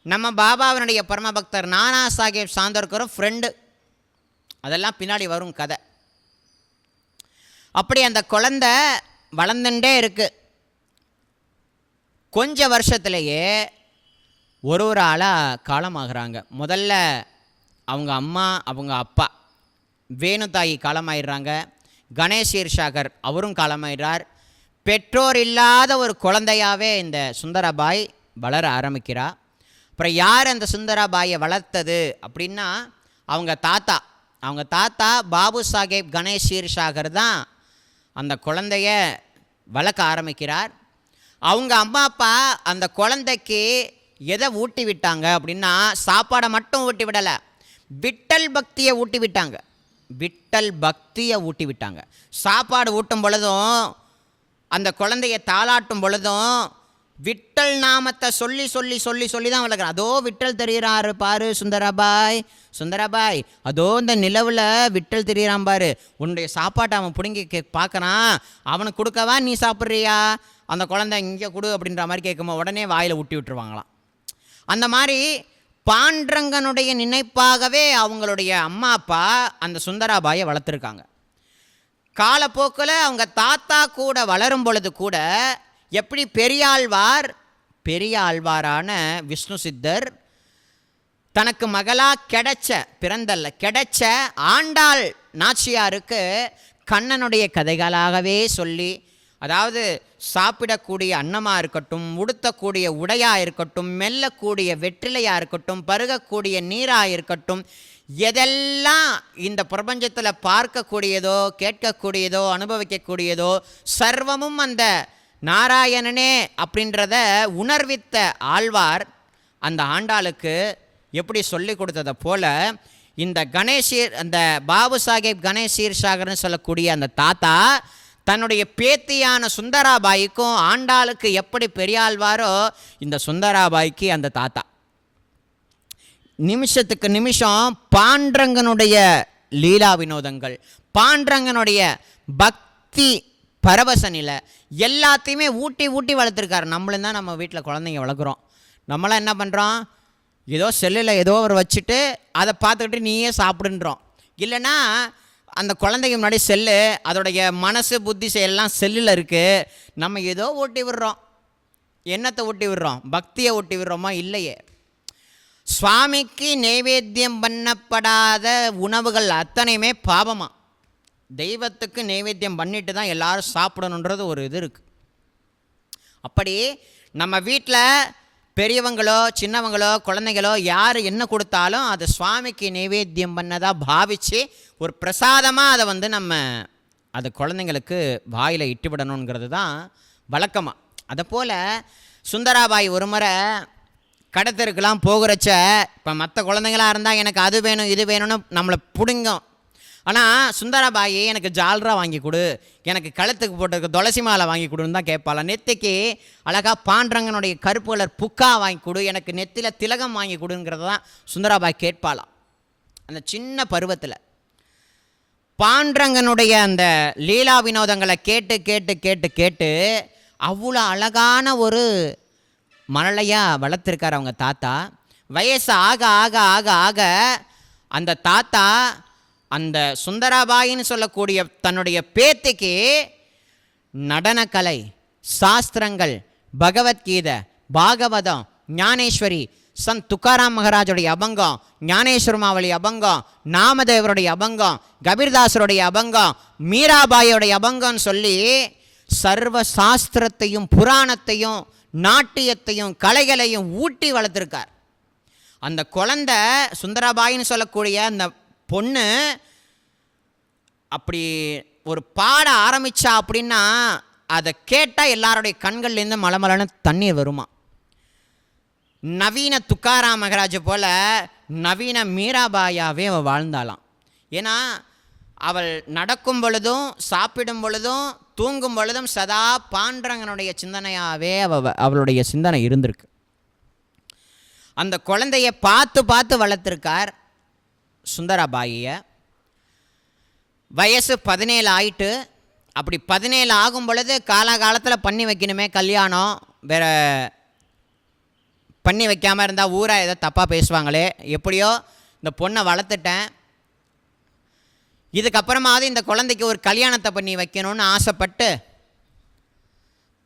நம்ம பாபாவினுடைய பரமபக்தர் நானா சாஹேப் சாந்தோர்கரும் ஃப்ரெண்டு. அதெல்லாம் பின்னாடி வரும் கதை. அப்படி அந்த குழந்தை வளர்ந்துட்டே இருக்குது. கொஞ்ச வருஷத்துலேயே ஒரு ஆளாக காலமாகறாங்க. முதல்ல அவங்க அம்மா, அவங்க அப்பா வேணுதாயி காலமாயிடுறாங்க. கணேஷ் ஷீர்ஷாகர் அவரும் காலமாயிடுறார். பெற்றோர் இல்லாத ஒரு குழந்தையாகவே இந்த சுந்தராபாய் வளர ஆரம்பிக்கிறா. அப்புறம் யார் அந்த சுந்தராபாயை வளர்த்தது அப்படின்னா அவங்க தாத்தா பாபு சாஹேப் கணேஷ் ஷீர்ஷாகர் தான் அந்த குழந்தைய வளர்க்க ஆரம்பிக்கிறார். அவங்க அம்மா அப்பா அந்த குழந்தைக்கு எதை ஊட்டி விட்டாங்க அப்படின்னா, சாப்பாடை மட்டும் ஊட்டி விடலை, விட்டல் பக்தியை ஊட்டி விட்டாங்க. விட்டல் பக்தியை ஊட்டி விட்டாங்க. சாப்பாடு ஊட்டும் பொழுதும் அந்த குழந்தைய தாளாட்டும் பொழுதும் விட்டல் நாமத்தை சொல்லி சொல்லி சொல்லி சொல்லி தான் வளர்க்குறான். அதோ விட்டல் தெரிகிறாரு பாரு சுந்தராபாய், அதோ இந்த நிலவில் விட்டல் தெரிகிறான் பாரு, உன்னுடைய சாப்பாட்டை அவன் பிடுங்கி பார்க்குறான், அவனுக்கு கொடுக்கவா நீ சாப்பிட்றியா, அந்த குழந்தை இங்கே கொடு அப்படின்ற மாதிரி கேட்கும்போது உடனே வாயில் ஊட்டி விட்டுருவாங்களாம். அந்த மாதிரி பாண்டரங்கனுடைய நினைப்பாகவே அவங்களுடைய அம்மா அப்பா அந்த சுந்தராபாயை வளர்த்துருக்காங்க. காலப்போக்கில் அவங்க தாத்தா கூட வளரும் பொழுது கூட எப்படி பெரியாழ்வாரான விஷ்ணு சித்தர் தனக்கு மகளாக கிடைச்ச ஆண்டாள் நாச்சியாருக்கு கண்ணனுடைய கதைகளாகவே சொல்லி, அதாவது சாப்பிடக்கூடிய அன்னமாக இருக்கட்டும், உடுத்தக்கூடிய உடையாக இருக்கட்டும், மெல்லக்கூடிய வெற்றிலையாக இருக்கட்டும், பருகக்கூடிய நீராக இருக்கட்டும், எதெல்லாம் இந்த பிரபஞ்சத்தில் பார்க்கக்கூடியதோ கேட்கக்கூடியதோ அனுபவிக்கக்கூடியதோ சர்வமும் அந்த நாராயணனே அப்படின்றத உணர்வித்த ஆழ்வார் அந்த ஆண்டாளுக்கு எப்படி சொல்லி கொடுத்ததை போல இந்த அந்த பாபு சாஹேப் கணேஷ் சாகர்னு சொல்லக்கூடிய அந்த தாத்தா தன்னுடைய பேத்தியான சுந்தராபாய்க்கும் ஆண்டாளுக்கு எப்படி பெரியாழ்வாரோ இந்த சுந்தராபாய்க்கு அந்த தாத்தா நிமிஷத்துக்கு நிமிஷம் பாண்டரங்கனுடைய லீலா வினோதங்கள், பாண்டரங்கனுடைய பக்தி பரவச நிலை எல்லாத்தையுமே ஊட்டி வளர்த்துருக்காரு. நம்மளும் தான் நம்ம வீட்டில் குழந்தைங்க வளர்க்குறோம். நம்மளாம் என்ன பண்ணுறோம், ஏதோ செல்லில் ஏதோ ஒரு வச்சுட்டு அதை பார்த்துக்கிட்டு நீயே சாப்பிடுன்றோம். இல்லைன்னா அந்த குழந்தைங்க முன்னாடி செல்லு, அதோடைய மனசு புத்தி செயலெல்லாம் செல்லில் இருக்குது. நம்ம ஏதோ ஊட்டி விடுறோம். என்னத்தை ஊட்டி விடுறோம்? பக்தியை ஊட்டி விடுறோமா? இல்லையே. சுவாமிக்கு நைவேத்தியம் பண்ணப்படாத உணவுகள் அத்தனையுமே பாவமாக, தெய்வத்துக்கு நைவேத்தியம் பண்ணிட்டு தான் எல்லாரும் சாப்பிடணுன்றது ஒரு இது இருக்குது. அப்படி நம்ம வீட்டில் பெரியவங்களோ சின்னவங்களோ குழந்தைங்களோ யார் என்ன கொடுத்தாலும் அது சுவாமிக்கு நைவேத்தியம் பண்ணதாக பாவித்து ஒரு பிரசாதமாக அதை நம்ம அது குழந்தைங்களுக்கு வாயில் இட்டு விடணுங்கிறது தான் வழக்கமாக. அதை போல் சுந்தராபாய் ஒரு முறை கடத்திருக்கலாம் போகிறச்ச, இப்போ மற்ற குழந்தைங்களாக இருந்தால் எனக்கு அது வேணும் இது வேணும்னு நம்மளை பிடுங்கும். ஆனால் சுந்தராபாயி எனக்கு ஜால்ரா வாங்கி கொடு, எனக்கு கழுத்துக்கு போட்டு துளசி மாலை வாங்கி கொடுன்னு தான் கேட்பாளாம். நெத்திக்கு அழகாக பாண்டரங்கனுடைய கருப்பு கலர் புக்கா வாங்கி கொடு, எனக்கு நெத்தியில் திலகம் வாங்கி கொடுங்கிறது தான் சுந்தராபாய் கேட்பாளாம். அந்த சின்ன பருவத்தில் பாண்டரங்கனுடைய அந்த லீலா வினோதங்களை கேட்டு கேட்டு கேட்டு கேட்டு அவ்வளோ அழகான ஒரு மழலையாக வளர்த்துருக்கார் அவங்க தாத்தா. வயசு ஆக ஆக ஆக ஆக அந்த தாத்தா அந்த சுந்தராபாயின்னு சொல்லக்கூடிய தன்னுடைய பேத்திக்கு நடனக்கலை, சாஸ்திரங்கள், பகவத்கீதை, பாகவதம், ஞானேஸ்வரி, சந்த் துக்காராம் மகாராஜுடைய அபங்கம், ஞானேஸ்வரமாவளி அபங்கம், நாமதேவருடைய அபங்கம், கபீர்தாசருடைய அபங்கம், மீராபாயோடைய அபங்கம்னு சொல்லி சர்வ சாஸ்திரத்தையும் புராணத்தையும் நாட்டியத்தையும் கலைகளையும் ஊட்டி வளர்த்துருக்கார். அந்த குழந்தை சுந்தராபாயின்னு சொல்லக்கூடிய அந்த பொண்ணு அப்படி ஒரு பாட ஆரம்பித்தா அப்படின்னா அதை கேட்டால் எல்லாருடைய கண்கள்லேருந்து மலமலன்னு தண்ணீர் வருமா. நவீன துக்காராம் மகராஜ் போல் நவீன மீராபாயாவே அவள் வாழ்ந்தாளாம். ஏன்னா அவள் நடக்கும் பொழுதும் சாப்பிடும் பொழுதும் தூங்கும் பொழுதும் சதா பாண்டரங்கனுடைய சிந்தனையாகவே அவளுடைய சிந்தனை இருந்திருக்கு. அந்த குழந்தைய பார்த்து பார்த்து வளர்த்துருக்கார் சுந்தராபாயியை. வயசு 17 ஆயிட்டு. அப்படி 17 ஆகும் பொழுது காலகாலத்தில் பண்ணி வைக்கணுமே கல்யாணம், வேற பண்ணி வைக்காமல் இருந்தால் ஊராக ஏதோ தப்பாக பேசுவாங்களே, எப்படியோ இந்த பொண்ணை வளர்த்துட்டேன், இதுக்கப்புறமாவது இந்த குழந்தைக்கு ஒரு கல்யாணத்தை பண்ணி வைக்கணும்னு ஆசைப்பட்டு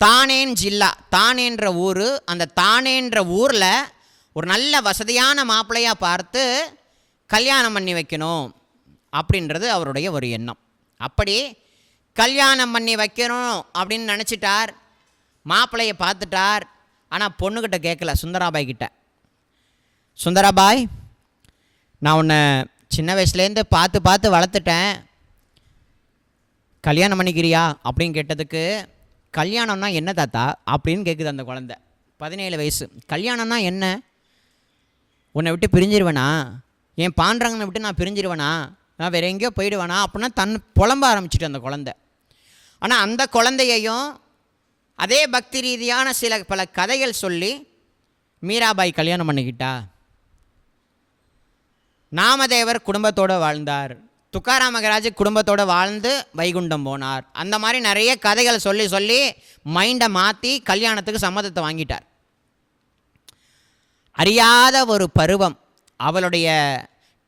தானேன் ஜில்லா, தானேன்ற ஊர், அந்த தானேன்ற ஊரில் ஒரு நல்ல வசதியான மாப்பிள்ளையாக பார்த்து கல்யாணம் பண்ணி வைக்கணும் அப்படின்றது அவருடைய ஒரு எண்ணம். அப்படி கல்யாணம் பண்ணி வைக்கணும் அப்படின்னு நினச்சிட்டார். மாப்பிள்ளையை பார்த்துட்டார். ஆனால் பொண்ணுக்கிட்ட கேட்கல, சுந்தராபாய் கிட்ட. சுந்தராபாய், நான் உன்னை சின்ன வயசுலேருந்து பார்த்து பார்த்து வளர்த்துட்டேன், கல்யாணம் பண்ணிக்கிறியா அப்படின்னு கேட்டதுக்கு, கல்யாணம்னா என்ன தாத்தா அப்படின்னு கேட்குது அந்த குழந்தை. 17 வயசு. கல்யாணம்னா என்ன? உன்னை விட்டு பிரிஞ்சிருவேனா? என் பாண்டரங்கனை விட்டு நான் பிரிஞ்சிருவேனா? நான் வேறு எங்கேயோ போயிடுவேனா அப்படின்னா புலம்ப ஆரம்பிச்சிட்டு அந்த குழந்தை. ஆனால் அந்த குழந்தையையும் அதே பக்தி ரீதியான பல கதைகள் சொல்லி மீராபாய் கல்யாணம் பண்ணிக்கிட்டா. நாமதேவர் குடும்பத்தோடு வாழ்ந்தார். துக்காராம் மகராஜ் குடும்பத்தோடு வாழ்ந்து வைகுண்டம் போனார். அந்த மாதிரி நிறைய கதைகள் சொல்லி சொல்லி மைண்டை மாற்றி கல்யாணத்துக்கு சம்மதத்தை வாங்கிட்டார். அறியாத ஒரு பருவம், அவளுடைய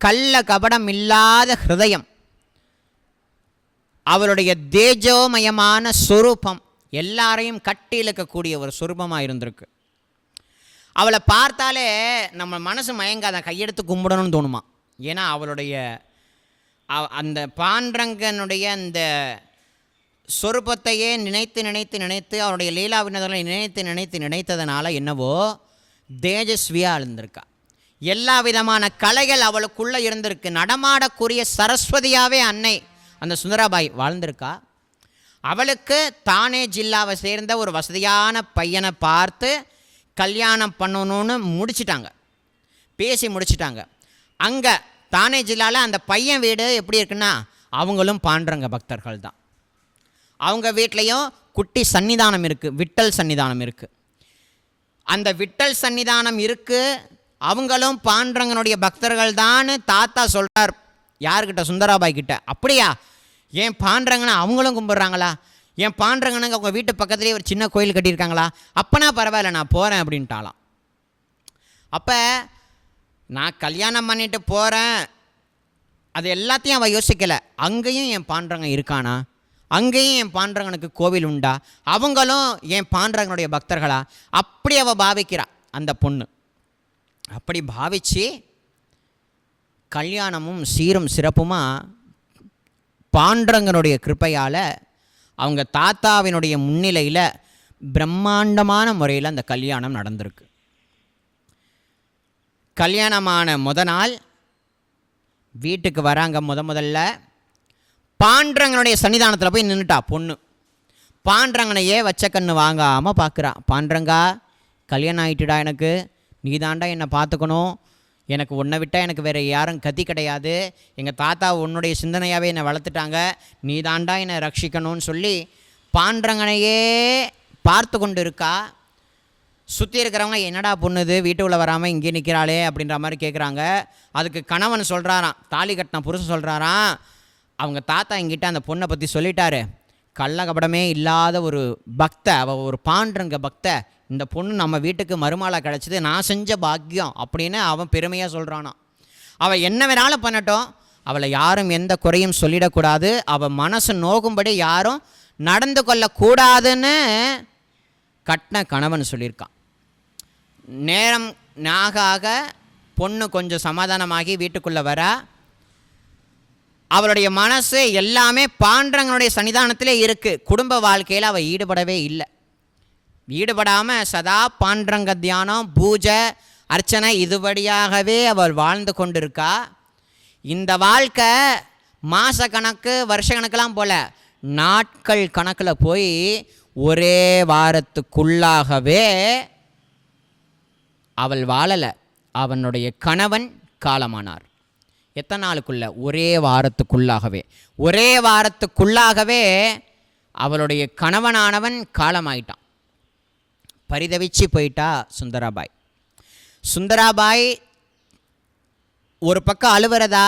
கள்ள கபடம் இல்லாத ஹிருதயம், அவளுடைய தேஜோமயமான சொரூபம் எல்லாரையும் கட்டி இழுக்கக்கூடிய ஒரு சொரூபமாக இருந்திருக்கு. அவளை பார்த்தாலே நம்ம மனசு மயங்காத, கையெடுத்து கும்பிடணும்னு தோணுமா. ஏன்னா அவளுடைய அந்த பாண்டரங்கனுடைய அந்த சொரூபத்தையே நினைத்து நினைத்து நினைத்து அவருடைய லீலா வினோதங்களை நினைத்து நினைத்து நினைத்ததுனால என்னவோ தேஜஸ்வியாக இருந்திருக்கா. எல்லா விதமான கலைகள் அவளுக்குள்ளே இருந்திருக்கு. நடமாடக்கூடிய சரஸ்வதியாகவே அன்னை அந்த சுந்தராபாய் வாழ்ந்திருக்கா. அவளுக்கு தானே ஜில்லாவை சேர்ந்த ஒரு வசதியான பையனை பார்த்து கல்யாணம் பண்ணணும்னு முடிச்சிட்டாங்க, பேசி முடிச்சிட்டாங்க. அங்கே தானே ஜில்லாவில் அந்த பையன் வீடு எப்படி இருக்குன்னா, அவங்களும் பாண்டரங்க பக்தர்கள் தான். அவங்க வீட்லேயும் குட்டி சன்னிதானம் இருக்குது, விட்டல் சன்னிதானம் இருக்குது. அந்த விட்டல் சன்னிதானம் இருக்குது, அவங்களும் பாண்டரங்கனுடைய பக்தர்கள் தான் தாத்தா சொல்கிறார். யார்கிட்ட? சுந்தராபாய் கிட்ட. அப்படியா? ஏன் பாண்டரங்கனை அவங்களும் கும்பிட்றாங்களா? ஏன் பாண்டரங்கனுங்க அவங்க வீட்டு பக்கத்துலேயே ஒரு சின்ன கோயில் கட்டியிருக்காங்களா? அப்போனா பரவாயில்ல, நான் போகிறேன் அப்படின்ட்டாலாம். அப்போ நான் கல்யாணம் பண்ணிட்டு போகிறேன் அது எல்லாத்தையும் அவள் யோசிக்கலை. அங்கேயும் என் பாண்டரங்க இருக்கானா? அங்கேயும் என் பாண்டரங்கனுக்கு கோவில் உண்டா? அவங்களும் என் பாண்டரங்கனுடைய பக்தர்களா? அப்படி அவள் பாவிக்கிறா அந்த பொண்ணு. அப்படி பாவிச்சு கல்யாணமும் சீரும் சிறப்புமாக பாண்டரங்கனுடைய கிருப்பையால் அவங்க தாத்தாவினுடைய முன்னிலையில் பிரம்மாண்டமான முறையில் அந்த கல்யாணம் நடந்திருக்கு. கல்யாணமான நாள் வீட்டுக்கு வராங்க. முதல்ல பாண்டரங்கனுடைய சன்னிதானத்தில் போய் நின்றுட்டா பொண்ணு. பாண்டரங்கனையே வச்ச கண்ணு வாங்காமல் பார்க்குறா. பாண்டரங்கா, கல்யாணம் ஆகிட்டுடா, எனக்கு நீ தாண்டா என்னை பார்த்துக்கணும், எனக்கு உன்னை விட்டால் எனக்கு வேறு யாரும் கதி கிடையாது, எங்கள் தாத்தா உன்னுடைய சிந்தனையாகவே என்னை வளர்த்துட்டாங்க, நீ தாண்டா என்னை ரட்சிக்கணும்னு சொல்லி பாண்டரங்கனையே பார்த்து கொண்டு இருக்கா. சுற்றி இருக்கிறவங்க என்னடா பொண்ணுது வீட்டுக்குள்ளே வராமல் இங்கே நிற்கிறாளே அப்படின்ற மாதிரி கேட்குறாங்க. அதுக்கு கணவன் சொல்கிறாராம், தாலி கட்டின புருஷன் சொல்கிறாராம், அவங்க தாத்தா எங்கிட்ட அந்த பொண்ணை பற்றி சொல்லிட்டாரு, கள்ளகபடமே இல்லாத ஒரு பக்த, அவள் ஒரு பாண்டரங்க பக்த, இந்த பொண்ணு நம்ம வீட்டுக்கு மருமகளா கிடச்சிது, நான் செஞ்ச பாக்கியம் அப்படின்னு அவன் பெருமையாக சொல்கிறானா. அவள் என்ன வேணாலும் பண்ணட்டும், அவளை யாரும் எந்த குறையும் சொல்லிடக்கூடாது, அவள் மனசு நோகும்படி யாரும் நடந்து கொள்ளக்கூடாதுன்னு கட்டின கணவன் சொல்லியிருக்கான். நேரம் ஆக பொண்ணு கொஞ்சம் சமாதானமாகி வீட்டுக்குள்ளே வர, அவளுடைய மனசு எல்லாமே பாண்டரங்கனுடைய சன்னிதானத்திலே இருக்குது. குடும்ப வாழ்க்கையில் அவள் ஈடுபடவே இல்லை. ஈடுபடாமல் சதா பாண்டரங்க தியானம், பூஜை, அர்ச்சனை இதுபடியாகவே அவள் வாழ்ந்து கொண்டிருக்கா. இந்த வாழ்க்கை மாத கணக்கு வருஷ கணக்கெல்லாம் போல நாட்கள் கணக்கில் போய் ஒரே வாரத்துக்குள்ளாகவே அவள் வாழலை. அவனுடைய கணவன் காலமானார். எத்தனை நாளுக்குள்ள? ஒரே வாரத்துக்குள்ளாகவே அவளுடைய கணவனானவன் காலமாயிட்டான். பரிதவிச்சு போயிட்டா சுந்தராபாய். சுந்தராபாய் ஒரு பக்கம் அழுவுறதா,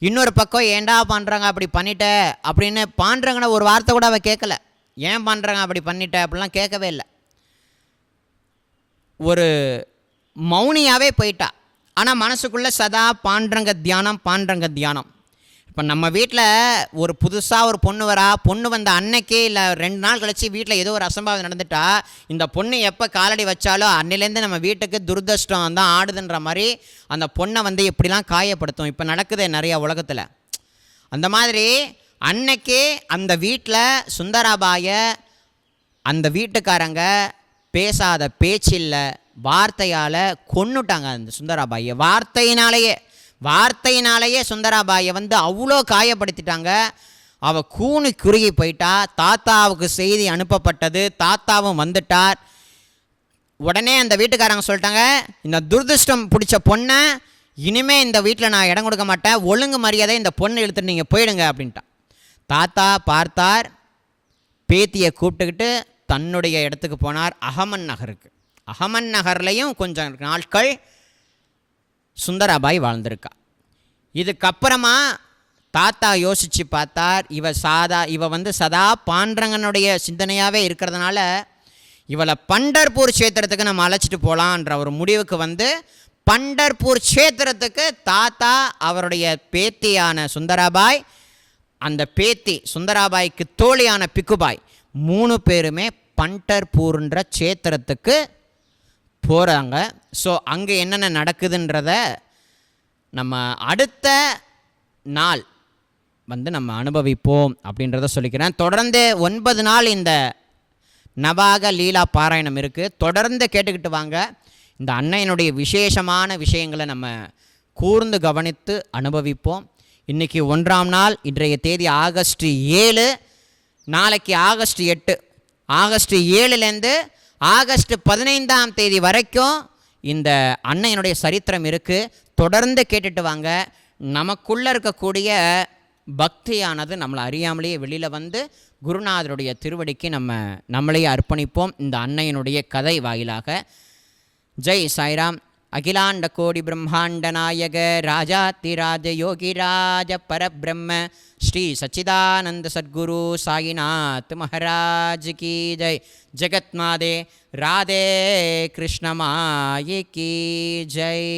இன்னொரு பக்கம் ஏண்டா பண்ணுறாங்க அப்படி பண்ணிட்ட அப்படின்னு பாண்டரங்கனை ஒரு வார்த்தை கூட அவள் கேட்கல. ஏன் பண்ணுறாங்க அப்படி பண்ணிட்ட அப்படிலாம் கேட்கவே இல்லை. ஒரு மௌனியாகவே போயிட்டா. ஆனால் மனசுக்குள்ளே சதா பாண்டரங்க தியானம். இப்போ நம்ம வீட்டில் ஒரு புதுசாக ஒரு பொண்ணு வரா, பொண்ணு வந்த அன்னைக்கே இல்லை 2 நாள் கழிச்சு வீட்டில் ஏதோ ஒரு அசம்பாவிதம் நடந்துட்டா, இந்த பொண்ணு எப்போ காலடி வச்சாலோ அன்னிலேருந்து நம்ம வீட்டுக்கு துரதிர்ஷ்டம் தான் ஆடுதுன்ற மாதிரி அந்த பொண்ணை வந்து எப்படிலாம் காயப்படுத்தும். இப்போ நடக்குது நிறையா உலகத்தில். அந்த மாதிரி அன்னைக்கே அந்த வீட்டில் சுந்தராபாயை அந்த வீட்டுக்காரங்க பேசாத பேச்சில்ல வார்த்தையால் கொன்னுட்டாங்க அந்த சுந்தராபாயை. வார்த்தையினாலேயே சுந்தராபாயை வந்து அவ்வளோ காயப்படுத்திட்டாங்க. அவள் கூனி குறுகி போயிட்டா. தாத்தாவுக்கு செய்தி அனுப்பப்பட்டது, தாத்தாவும் வந்துட்டார். உடனே அந்த வீட்டுக்காரங்க சொல்லிட்டாங்க, இந்த துர்திருஷ்டம் பிடிச்ச பொண்ணை இனிமே இந்த வீட்டில் நான் இடம் கொடுக்க மாட்டேன், ஒழுங்கு மரியாதை இந்த பொண்ணை இழுத்துட்டு நீங்கள் போயிடுங்க அப்படின்ட்டான். தாத்தா பார்த்தார், பேத்தியை கூப்பிட்டுக்கிட்டு தன்னுடைய இடத்துக்கு போனார், அகமன் நகருக்கு. அகமன் நகர்லையும் கொஞ்சம் நாட்கள் சுந்தராபாய் வாழ்ந்திருக்கா. இதுக்கப்புறமா தாத்தா யோசித்து பார்த்தார், இவ வந்து சதா பாண்டரங்கனுடைய சிந்தனையாகவே இருக்கிறதுனால இவளை பண்டர்பூர் க்ஷேத்திரத்துக்கு நம்ம அழைச்சிட்டு போகலான்ற ஒரு முடிவுக்கு வந்து பண்டர்பூர் க்ஷேத்திரத்துக்கு தாத்தா அவருடைய பேத்தியான சுந்தராபாய் அந்த பேத்தி சுந்தராபாய்க்கு தோழியான பிக்குபாய் 3 பேருமே பண்டர்பூர்ன்ற சேத்திரத்துக்கு போகிறாங்க. ஸோ அங்கே என்னென்ன நடக்குதுன்றத நம்ம அடுத்த நாள் நம்ம அனுபவிப்போம் அப்படின்றத சொல்லிக்கிறேன். தொடர்ந்து 9 நாள் இந்த நவாக லீலா பாராயணம் இருக்குது. தொடர்ந்து கேட்டுக்கிட்டு வாங்க. இந்த அன்னையினுடைய விசேஷமான விஷயங்களை நம்ம கூர்ந்து கவனித்து அனுபவிப்போம். இன்றைக்கி 1ஆம் நாள், இன்றைய தேதி ஆகஸ்ட் 7, நாளைக்கு ஆகஸ்ட் 8. ஆகஸ்ட் 7லேருந்து ஆகஸ்ட் 15ஆம் தேதி வரைக்கும் இந்த அன்னையினுடைய சரித்திரம் இருக்குது. தொடர்ந்து கேட்டுட்டு வாங்க. நமக்குள்ளே இருக்கக்கூடிய பக்தியானது நம்மளை அறியாமலேயே வெளியில் வந்து குருநாதருடைய திருவடிக்கு நம்மளையே அர்ப்பணிப்போம் இந்த அன்னையினுடைய கதை வாயிலாக. ஜெய் சாய்ராம். அகிலாண்ட கோடி பிரம்மாண்ட நாயக ராஜாதிராஜ யோகிராஜ பரபிரம்ம ஸ்ரீ சச்சிதானந்த சத்குரு சாயிநாத் மகாராஜ் கி ஜெய். ஜெகத்மாதே ராதே கிருஷ்ணமாயி கி ஜெய்.